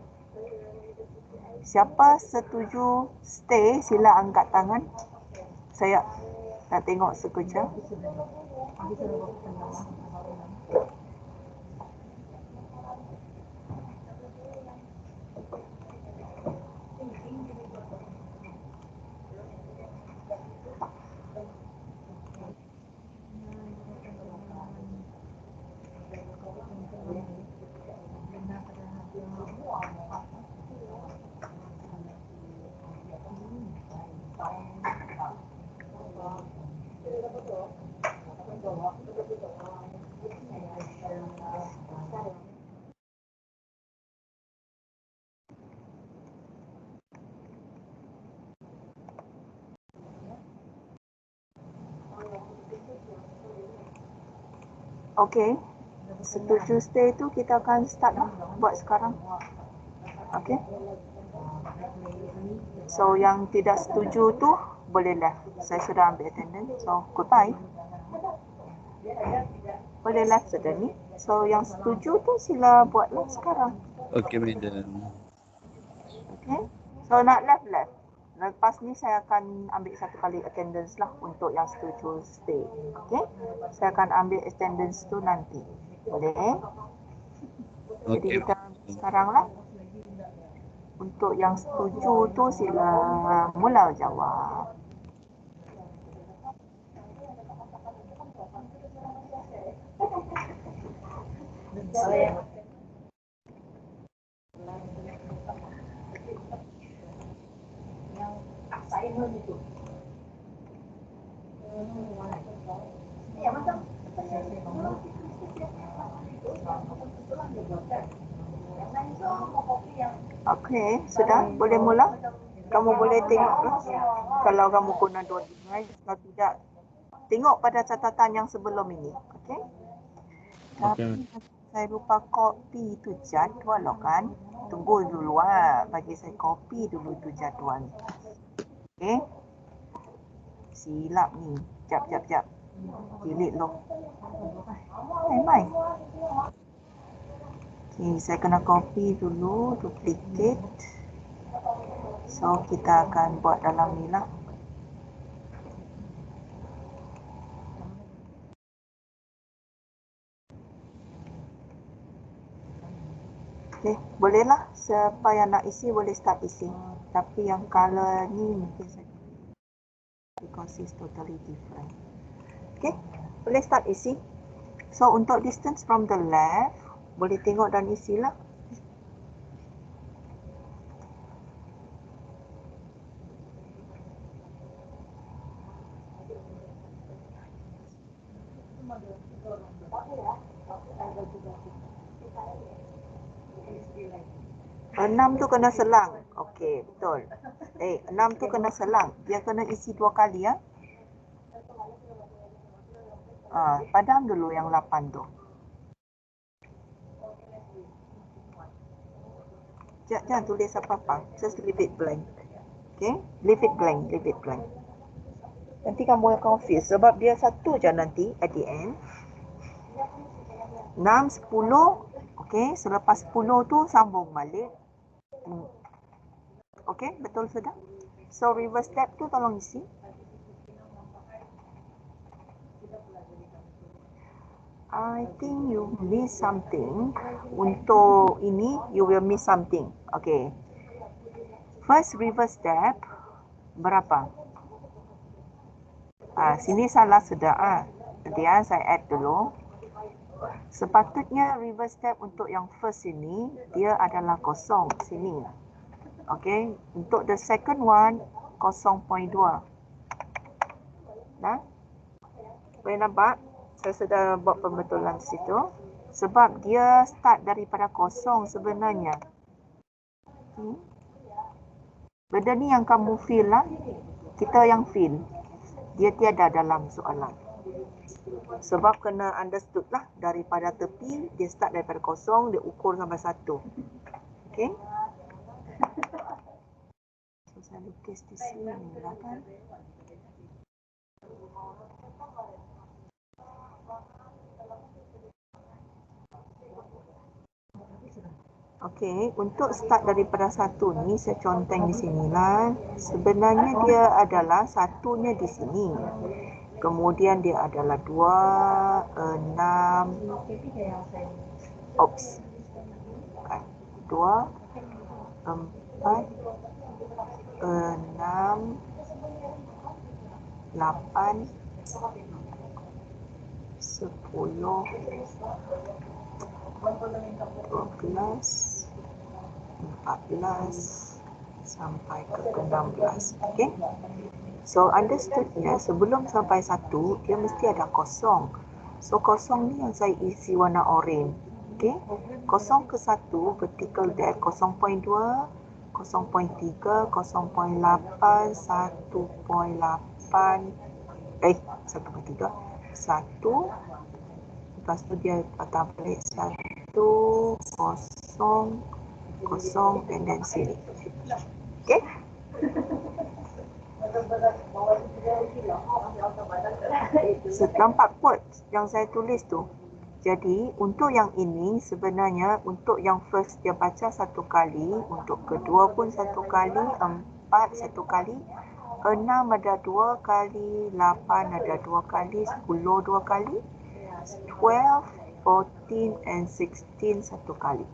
Siapa setuju stay sila angkat tangan. Saya nak tengok sekejap. Okay. Setuju stay tu kita akan start lah buat sekarang. Okay. So yang tidak setuju tu bolehlah. Saya sudah ambil attendance. So goodbye. Bolehlah sudah ni. So yang setuju tu sila buatlah sekarang. Okey madam. Okay. So nak left. Lepas ni saya akan ambil satu kali attendance lah untuk yang setuju stay. Okay. Saya akan ambil attendance tu nanti. Boleh? Jadi Okey. kita sekarang lah. Untuk yang setuju tu sila mula jawab. Okey, sudah boleh mula. Kamu boleh tengoklah. Kalau kamu guna dua device, kalau tidak, tengok pada catatan yang sebelum ini. Okey. Tapi saya lupa copy tu jadual loh kan. Tunggu dulu bagi saya copy dulu tu jadual. Okey. Silap ni. Jap. Delete loh. Main. Okay, saya kena copy dulu, duplicate. So, kita akan buat dalam ni lah. Okay, bolehlah. Siapa yang nak isi, boleh start isi. Tapi yang color ni mungkin saya because it's totally different. Okay, boleh start isi. So, untuk distance from the left, boleh tengok dan isilah. Enam tu kena selang. Okey, betul. 6 tu kena selang. Dia kena isi 2 kali ya. Padam dulu yang 8 tu. Jangan tulis apa-apa. Just leave it blank. Okay? Leave it blank. Nanti kamu yang confuse. Sebab dia satu je nanti at the end. 6, 10. Okay? Selepas 10 tu sambung balik. Okay? Betul sudah? So reverse step tu tolong isi. I think you miss something. Untuk ini, you will miss something. Okay. First reverse step, berapa? Sini salah sudah. Nanti saya add dulu. Sepatutnya reverse step untuk yang first ini, dia adalah kosong. Sini. Okay. Untuk the second one, 0.2. Nah? Boleh nampak? Saya sudah buat pembetulan di situ. Sebab dia start daripada kosong sebenarnya. Benda ni yang kamu feel lah. Kita yang feel. Dia tiada dalam soalan. Sebab kena understood lah. Daripada tepi, dia start daripada kosong, dia ukur sampai 1. Okay? So, saya lukis di sini lah kan. Okey, untuk start daripada 1 ni, saya conteng di sini lah. Sebenarnya dia adalah satunya di sini. Kemudian dia adalah 2, 6, oops. 2, 4, 6, 8, 10, 12, 14 sampai ke 16. Okey. So understood ya, sebelum sampai 1 dia mesti ada kosong. So kosong ni yang saya isi warna oranye. Okey. 0 ke 1 vertical depth 0.2, 0.3, 0.8, 1.8 1.3 1. Lepas tu dia patah balik 1, 0, 0 and then sini. Okay. Nampak quote yang saya tulis tu. Jadi untuk yang ini sebenarnya untuk yang first dia baca 1 kali, untuk kedua pun 1 kali, 4 1 kali, 6 ada 2 kali, 8 ada 2 kali, 10 2 kali, 12, 14 and 16 1 kali.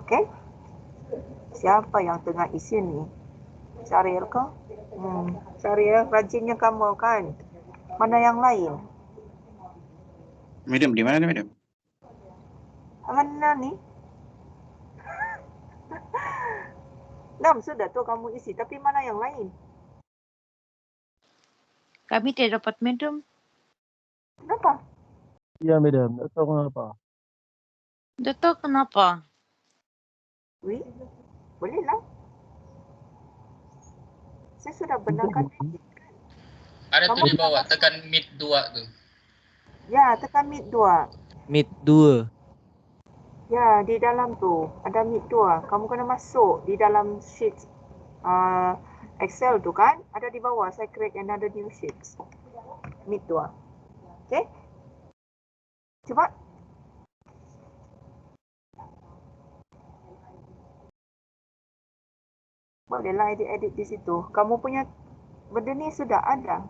Okey? Siapa yang tengah isi ni? Syaril ke? Syaril, rajinnya kamu kan? Mana yang lain? Madam, di mana nih, madam? Mana ni? 6 sudah tu kamu isi, tapi mana yang lain? Kami tidak dapat madam. Kenapa? Iya, madam. Tak tahu kenapa. Tidak tahu kenapa. Wih, boleh lah. Saya sudah benarkan. Ada tu Kamu di bawah, tekan mid 2 tu. Ya, tekan mid 2. Mid 2. Ya, di dalam tu ada mid 2. Kamu kena masuk di dalam sheet Excel tu kan. Ada di bawah. Saya create another new sheet. Mid 2. Okay. Cuba. Bolehlah edit-edit di situ. Kamu punya benda ni sudah ada.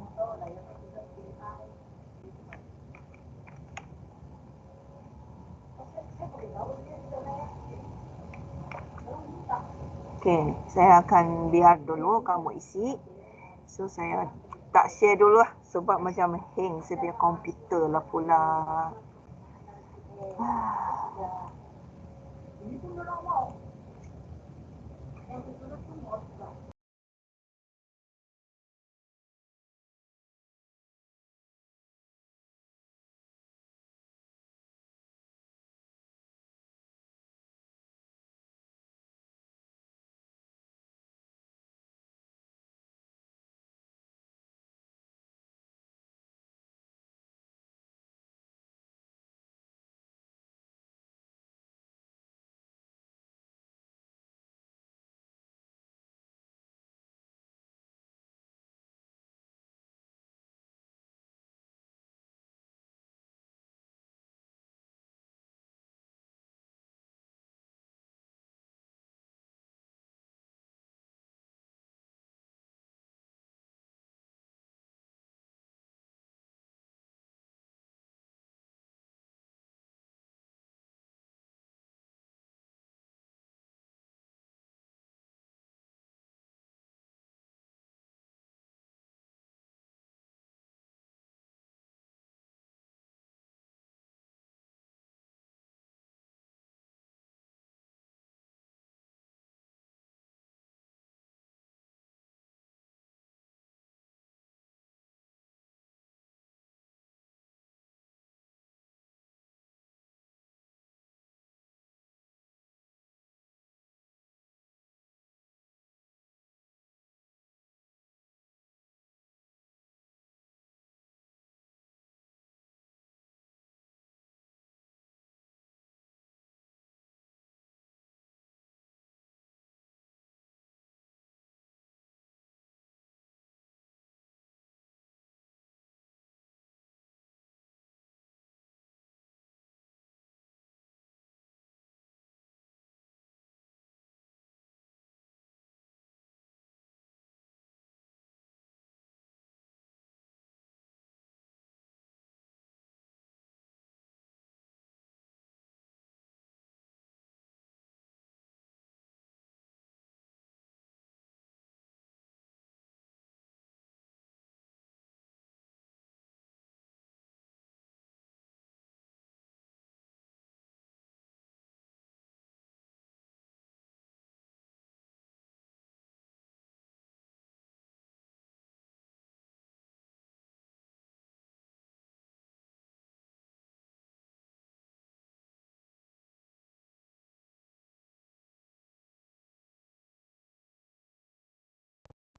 Okey, saya akan biar dulu kamu isi. So saya tak share dulu lah sebab macam hang saya punya komputer lah pula.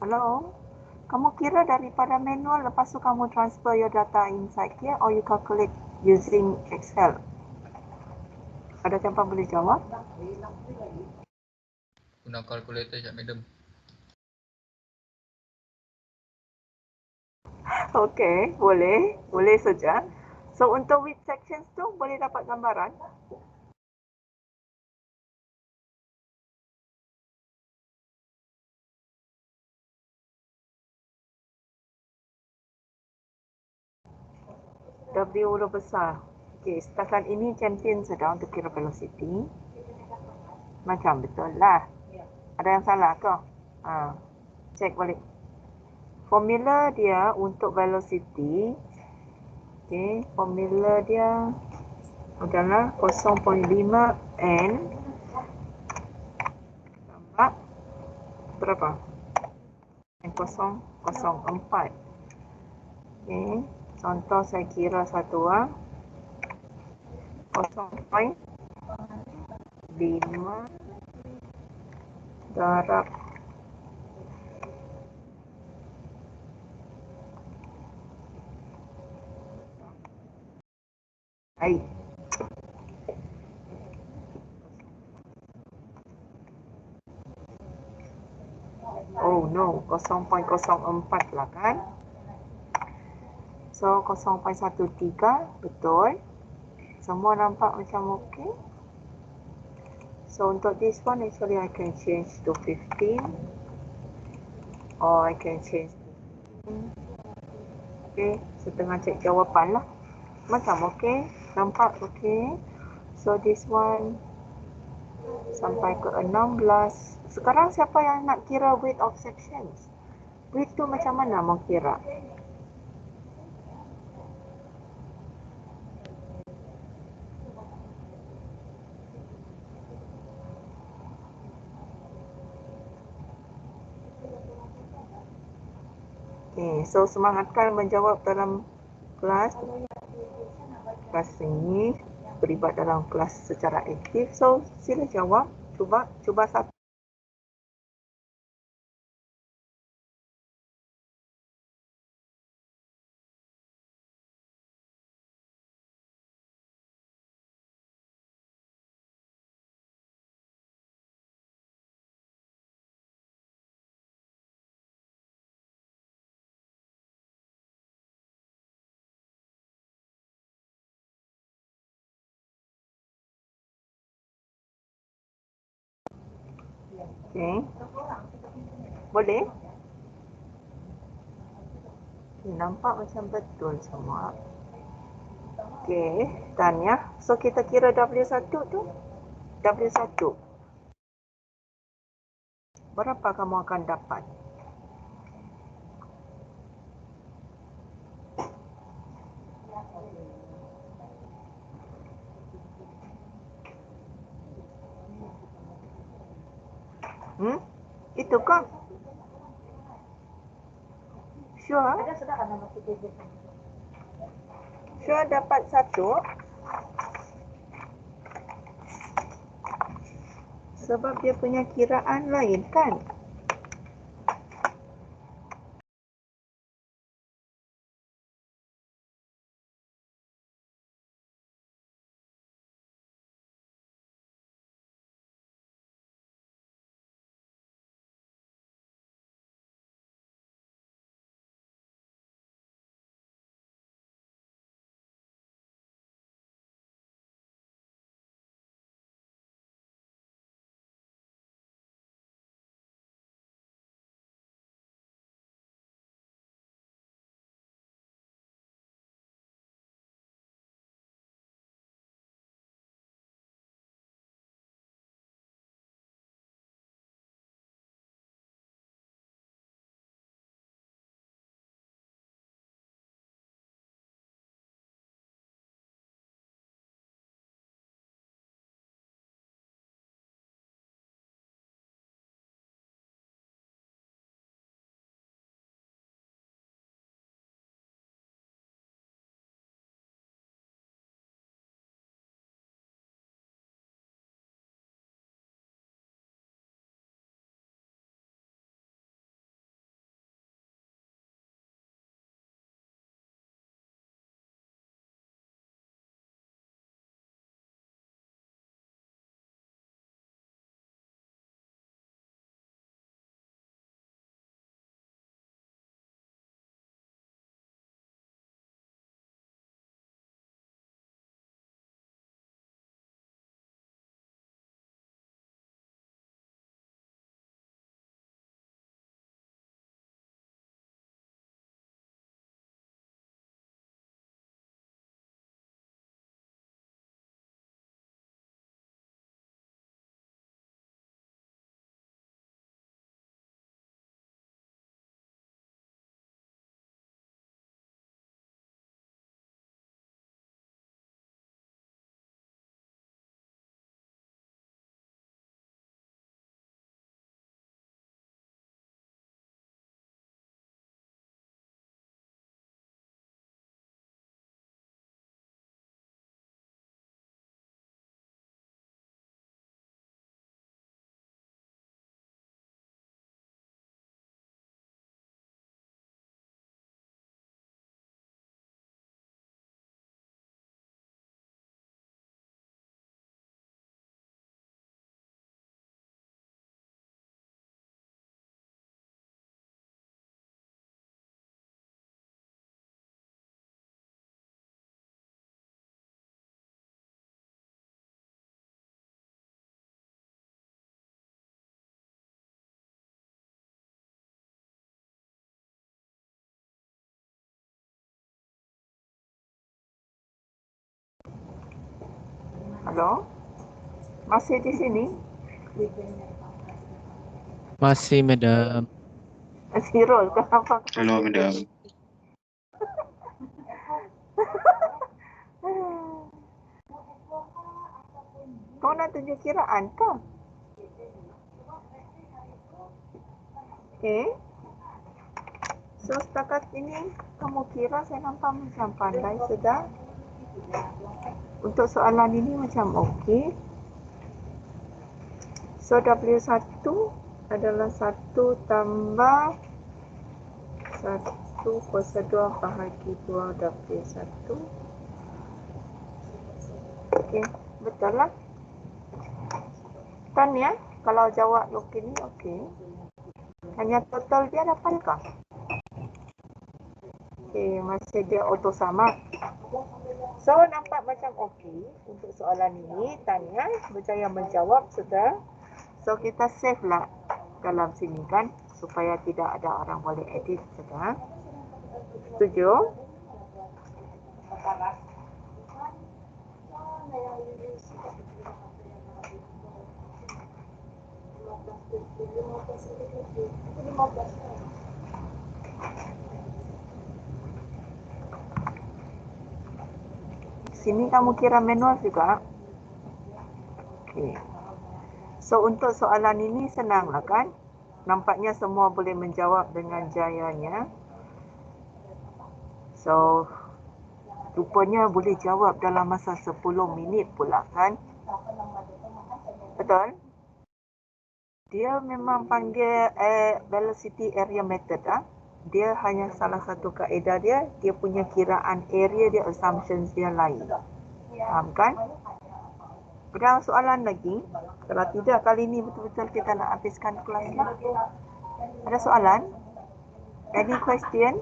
Hello? Kamu kira daripada manual, lepas tu kamu transfer your data inside here or you calculate using Excel? Ada siapa boleh jawab? Guna kalkulator sekejap, madam. Okey, boleh. Boleh saja. So, untuk which sections tu boleh dapat gambaran? W huruf besar. Okey, setakat ini champion sudah untuk kira velocity. Macam betul lah. Ada yang salah ke? Cek balik. Formula dia untuk velocity. Okey, formula dia adalah 0.5 N tambah berapa? N004. Okey, contoh saya kira satu 0.5 darab air. Oh no, 0.04 lah kan. So 0.13 betul. Semua nampak macam okey. So untuk this one actually I can change to 15 or I can change to 15. Okay, setengah cek jawapan lah. Macam okey, nampak okey. So this one sampai ke 16. Sekarang siapa yang nak kira weight of sections? Weight tu macam mana mau kira? Okay, so semangatkan menjawab dalam kelas ini, terlibat dalam kelas secara aktif. So sila jawab, cuba satu. Okay. Boleh? Okay, nampak macam betul semua. Okay, done ya. So kita kira W1 tu. W1. Berapa kamu akan dapat? Itu kah? Sure? Sure dapat 1? Sebab dia punya kiraan lain kan? Halo? Masih di sini? Masih, Madam. Sirul, kenapa? Halo, Madam. Kau nak tunjuk kiraan ke? So setakat ini kamu kira saya nampak macam pandai sudah. Untuk soalan ini macam okey. So W1 adalah 1 tambah 1 kuasa 2 bahagi 2 W1. Okey, betul lah. Kan ya? Kalau jawab okey ni okey. Hanya total dia dapatkah? Okey, masih dia auto sama. So nampak macam okey untuk soalan ini. Tanya berjaya menjawab sudah. So kita save lah dalam sini kan supaya tidak ada orang boleh edit sudah. Setuju? Sini kamu kira manual juga? Okey. So untuk soalan ini senanglah kan? Nampaknya semua boleh menjawab dengan jayanya. So rupanya boleh jawab dalam masa 10 minit pula kan? Betul? Dia memang panggil velocity area method ah. Dia hanya salah satu kaedah dia, dia punya kiraan area dia, assumptions dia lain. Faham kan? Ada soalan lagi? Kalau tidak, kali ini betul-betul kita nak habiskan kelas ni. Ada soalan? Any question?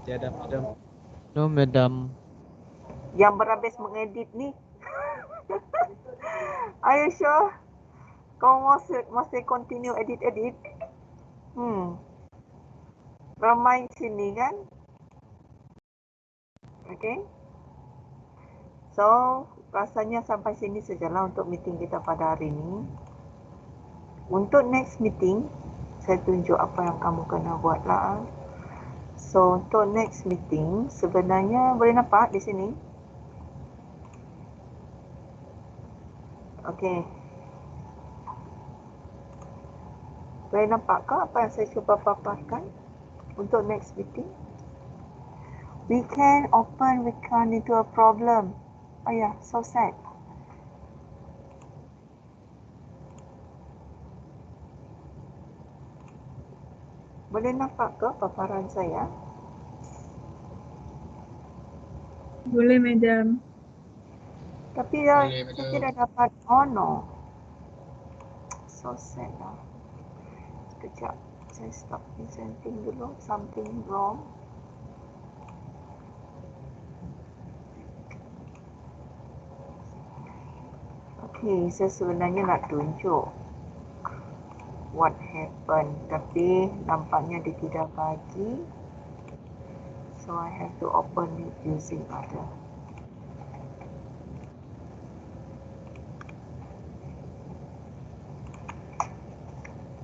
Tiada, Madam. No, Madam. Yang berhabis mengedit ni? Are you sure? Kau masih continue edit-edit? Ramai sini kan? Okay. So, rasanya sampai sini sajalah untuk meeting kita pada hari ini. Untuk next meeting, saya tunjuk apa yang kamu kena buat lah. So, untuk next meeting, sebenarnya boleh nampak di sini? Okay. Boleh nampak ke apa yang saya cuba paparkan untuk next meeting? We can open, we can into a problem. Oh yeah, so sad. Boleh nampak ke paparan saya? Boleh, Madam. Tapi Boleh, saya Madam. tidak dapat. Oh no. So sad lah. Sekejap. Saya stop presenting dulu. Something wrong. Okay, saya sebenarnya nak tunjuk what happened, tapi nampaknya dia tidak bagi. So I have to open it using other.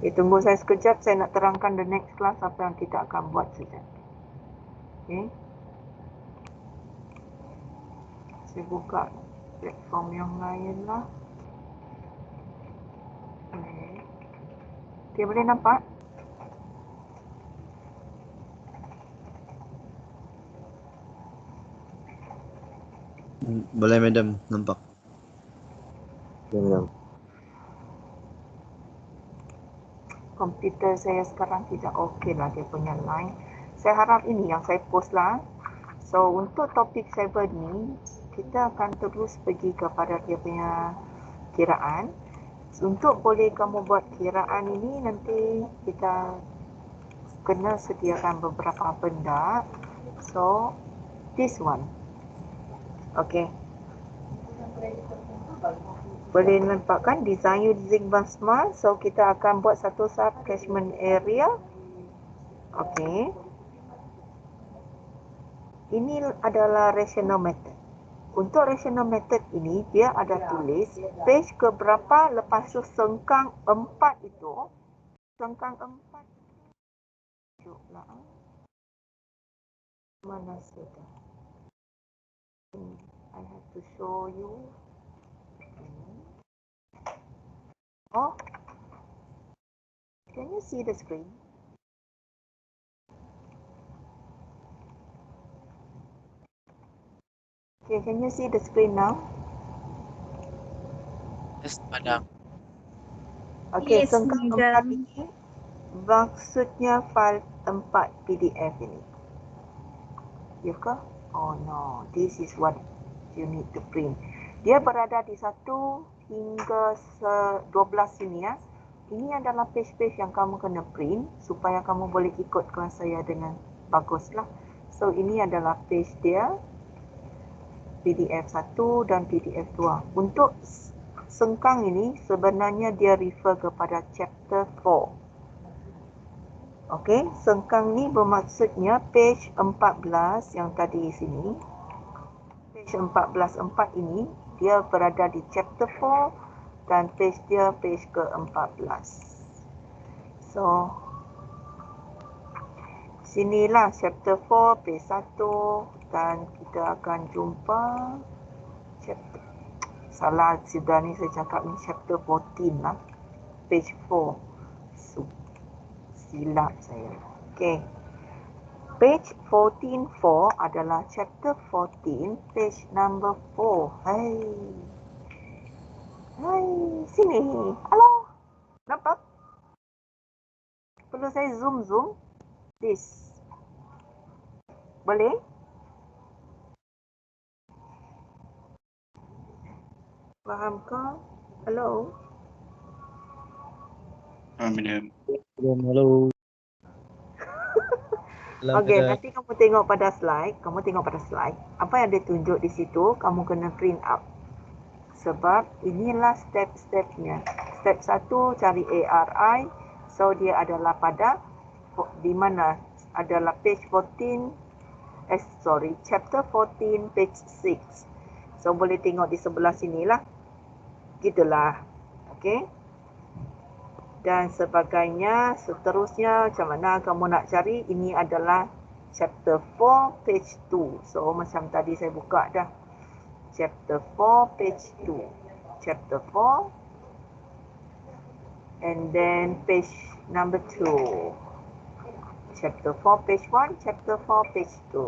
Tunggu saya sekejap, saya nak terangkan the next class apa yang kita akan buat saja. Okay. Saya buka platform yang lain lah. Okay, boleh nampak? Boleh, Madam. Nampak. Ya, Madam. Komputer saya sekarang tidak okey lah dia punya line. Saya harap ini yang saya post lah. So untuk topik cyber ni, kita akan terus pergi kepada dia punya kiraan. Untuk boleh kamu buat kiraan ini, nanti kita kena sediakan beberapa benda. So this one. Okay. Boleh nampakkan design using Basma. So kita akan buat satu sub catchment area. Okay. Ini adalah rational method. Untuk rational method ini, dia ada tulis page ke berapa, lepas tu sengkang 4 itu. Sengkang 4. Cuklah. Mana sudah? I have to show you. Oh, can you see the screen? Okay, can you see the screen now? Yes, madam. Okay, Yes, sengkang 4 madam. ini maksudnya file 4 PDF ini. Ya ke? Oh no, this is what you need to print. Dia berada di 1 hingga 12 sini ya. Ini adalah page-page yang kamu kena print supaya kamu boleh ikut kelas saya dengan baguslah. So ini adalah page dia, PDF 1 dan PDF 2. Untuk sengkang ini sebenarnya dia refer kepada chapter 4. Okey, sengkang ni bermaksudnya page 14 yang tadi sini. Page 14.4 ini dia berada di chapter 4 dan page dia page ke-14. So sinilah chapter 4 page 1 dan kita akan jumpa chapter, salah sudah ni saya cakap ni chapter 14 lah, page 4. Silap saya. Okay. Page 14.4 adalah chapter 14, page number 4. Hai. Hai, sini. Halo. Nampak? Perlu saya zoom? This. Boleh? Faham ke? Halo. Madam. Hello. Okey, nanti kamu tengok pada slide. Apa yang dia tunjuk di situ, kamu kena print out. Sebab inilah step-stepnya. Step 1 cari ARI. So dia adalah pada di mana adalah page 14 chapter 14 page 6. So boleh tengok di sebelah sinilah. Gitulah. Okey. Dan sebagainya, seterusnya macam mana kamu nak cari, ini adalah chapter 4 page 2. So macam tadi saya buka dah. Chapter 4 page 2. Chapter 4 and then page number 2. Chapter 4 page 1, chapter 4 page 2.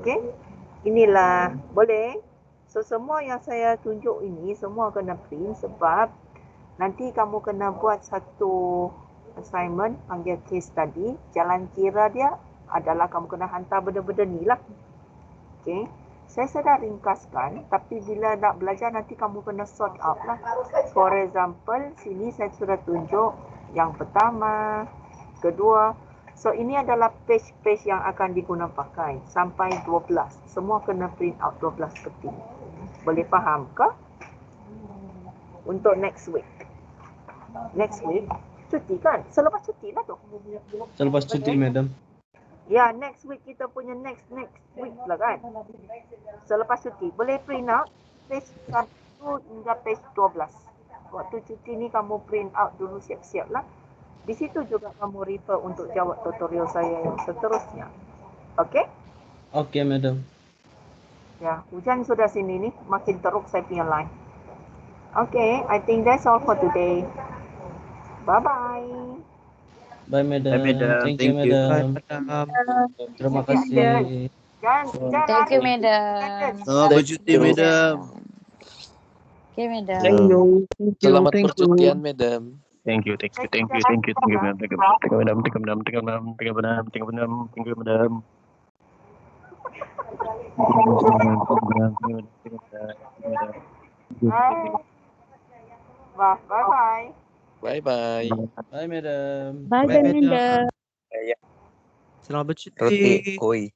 Okey? Inilah, boleh? So semua yang saya tunjuk ini semua kena print sebab nanti kamu kena buat satu assignment panggil case study. Jalan kira dia adalah kamu kena hantar benda-benda ni lah. Okay. Saya sudah ringkaskan, tapi bila nak belajar nanti kamu kena sort out lah. For example, sini saya sudah tunjuk yang pertama, kedua. So ini adalah page-page yang akan digunakan pakai sampai 12. Semua kena print out 12 peti. Boleh faham ke? Untuk next week. Next week, cuti kan? Selepas cuti lah tu. Selepas cuti, madam. Ya, next week kita punya next week lah kan. Selepas cuti, boleh print out page 1 hingga page 12. Waktu cuti ni kamu print out dulu siap-siap lah. Di situ juga kamu refer untuk jawab tutorial saya yang seterusnya. Okey? Okey, madam. Ya, hujan sudah sini ni, makin teruk saya punya line. Okay, I think that's all for today. Bye-bye. Bye, madam. Bye, madam. Thank you, Thank you. madam. Madam. Terima Okay, kasih. Jangan Thank you, lari. madam. Selamat bercuti, madam. Okay, madam. Selamat percutian, madam. Thank you, madam. Thank you, madam. Bye-bye. Bye-bye. Bye, madam. Bye, Bye, madam. madam. Selamat bercuti. Koi.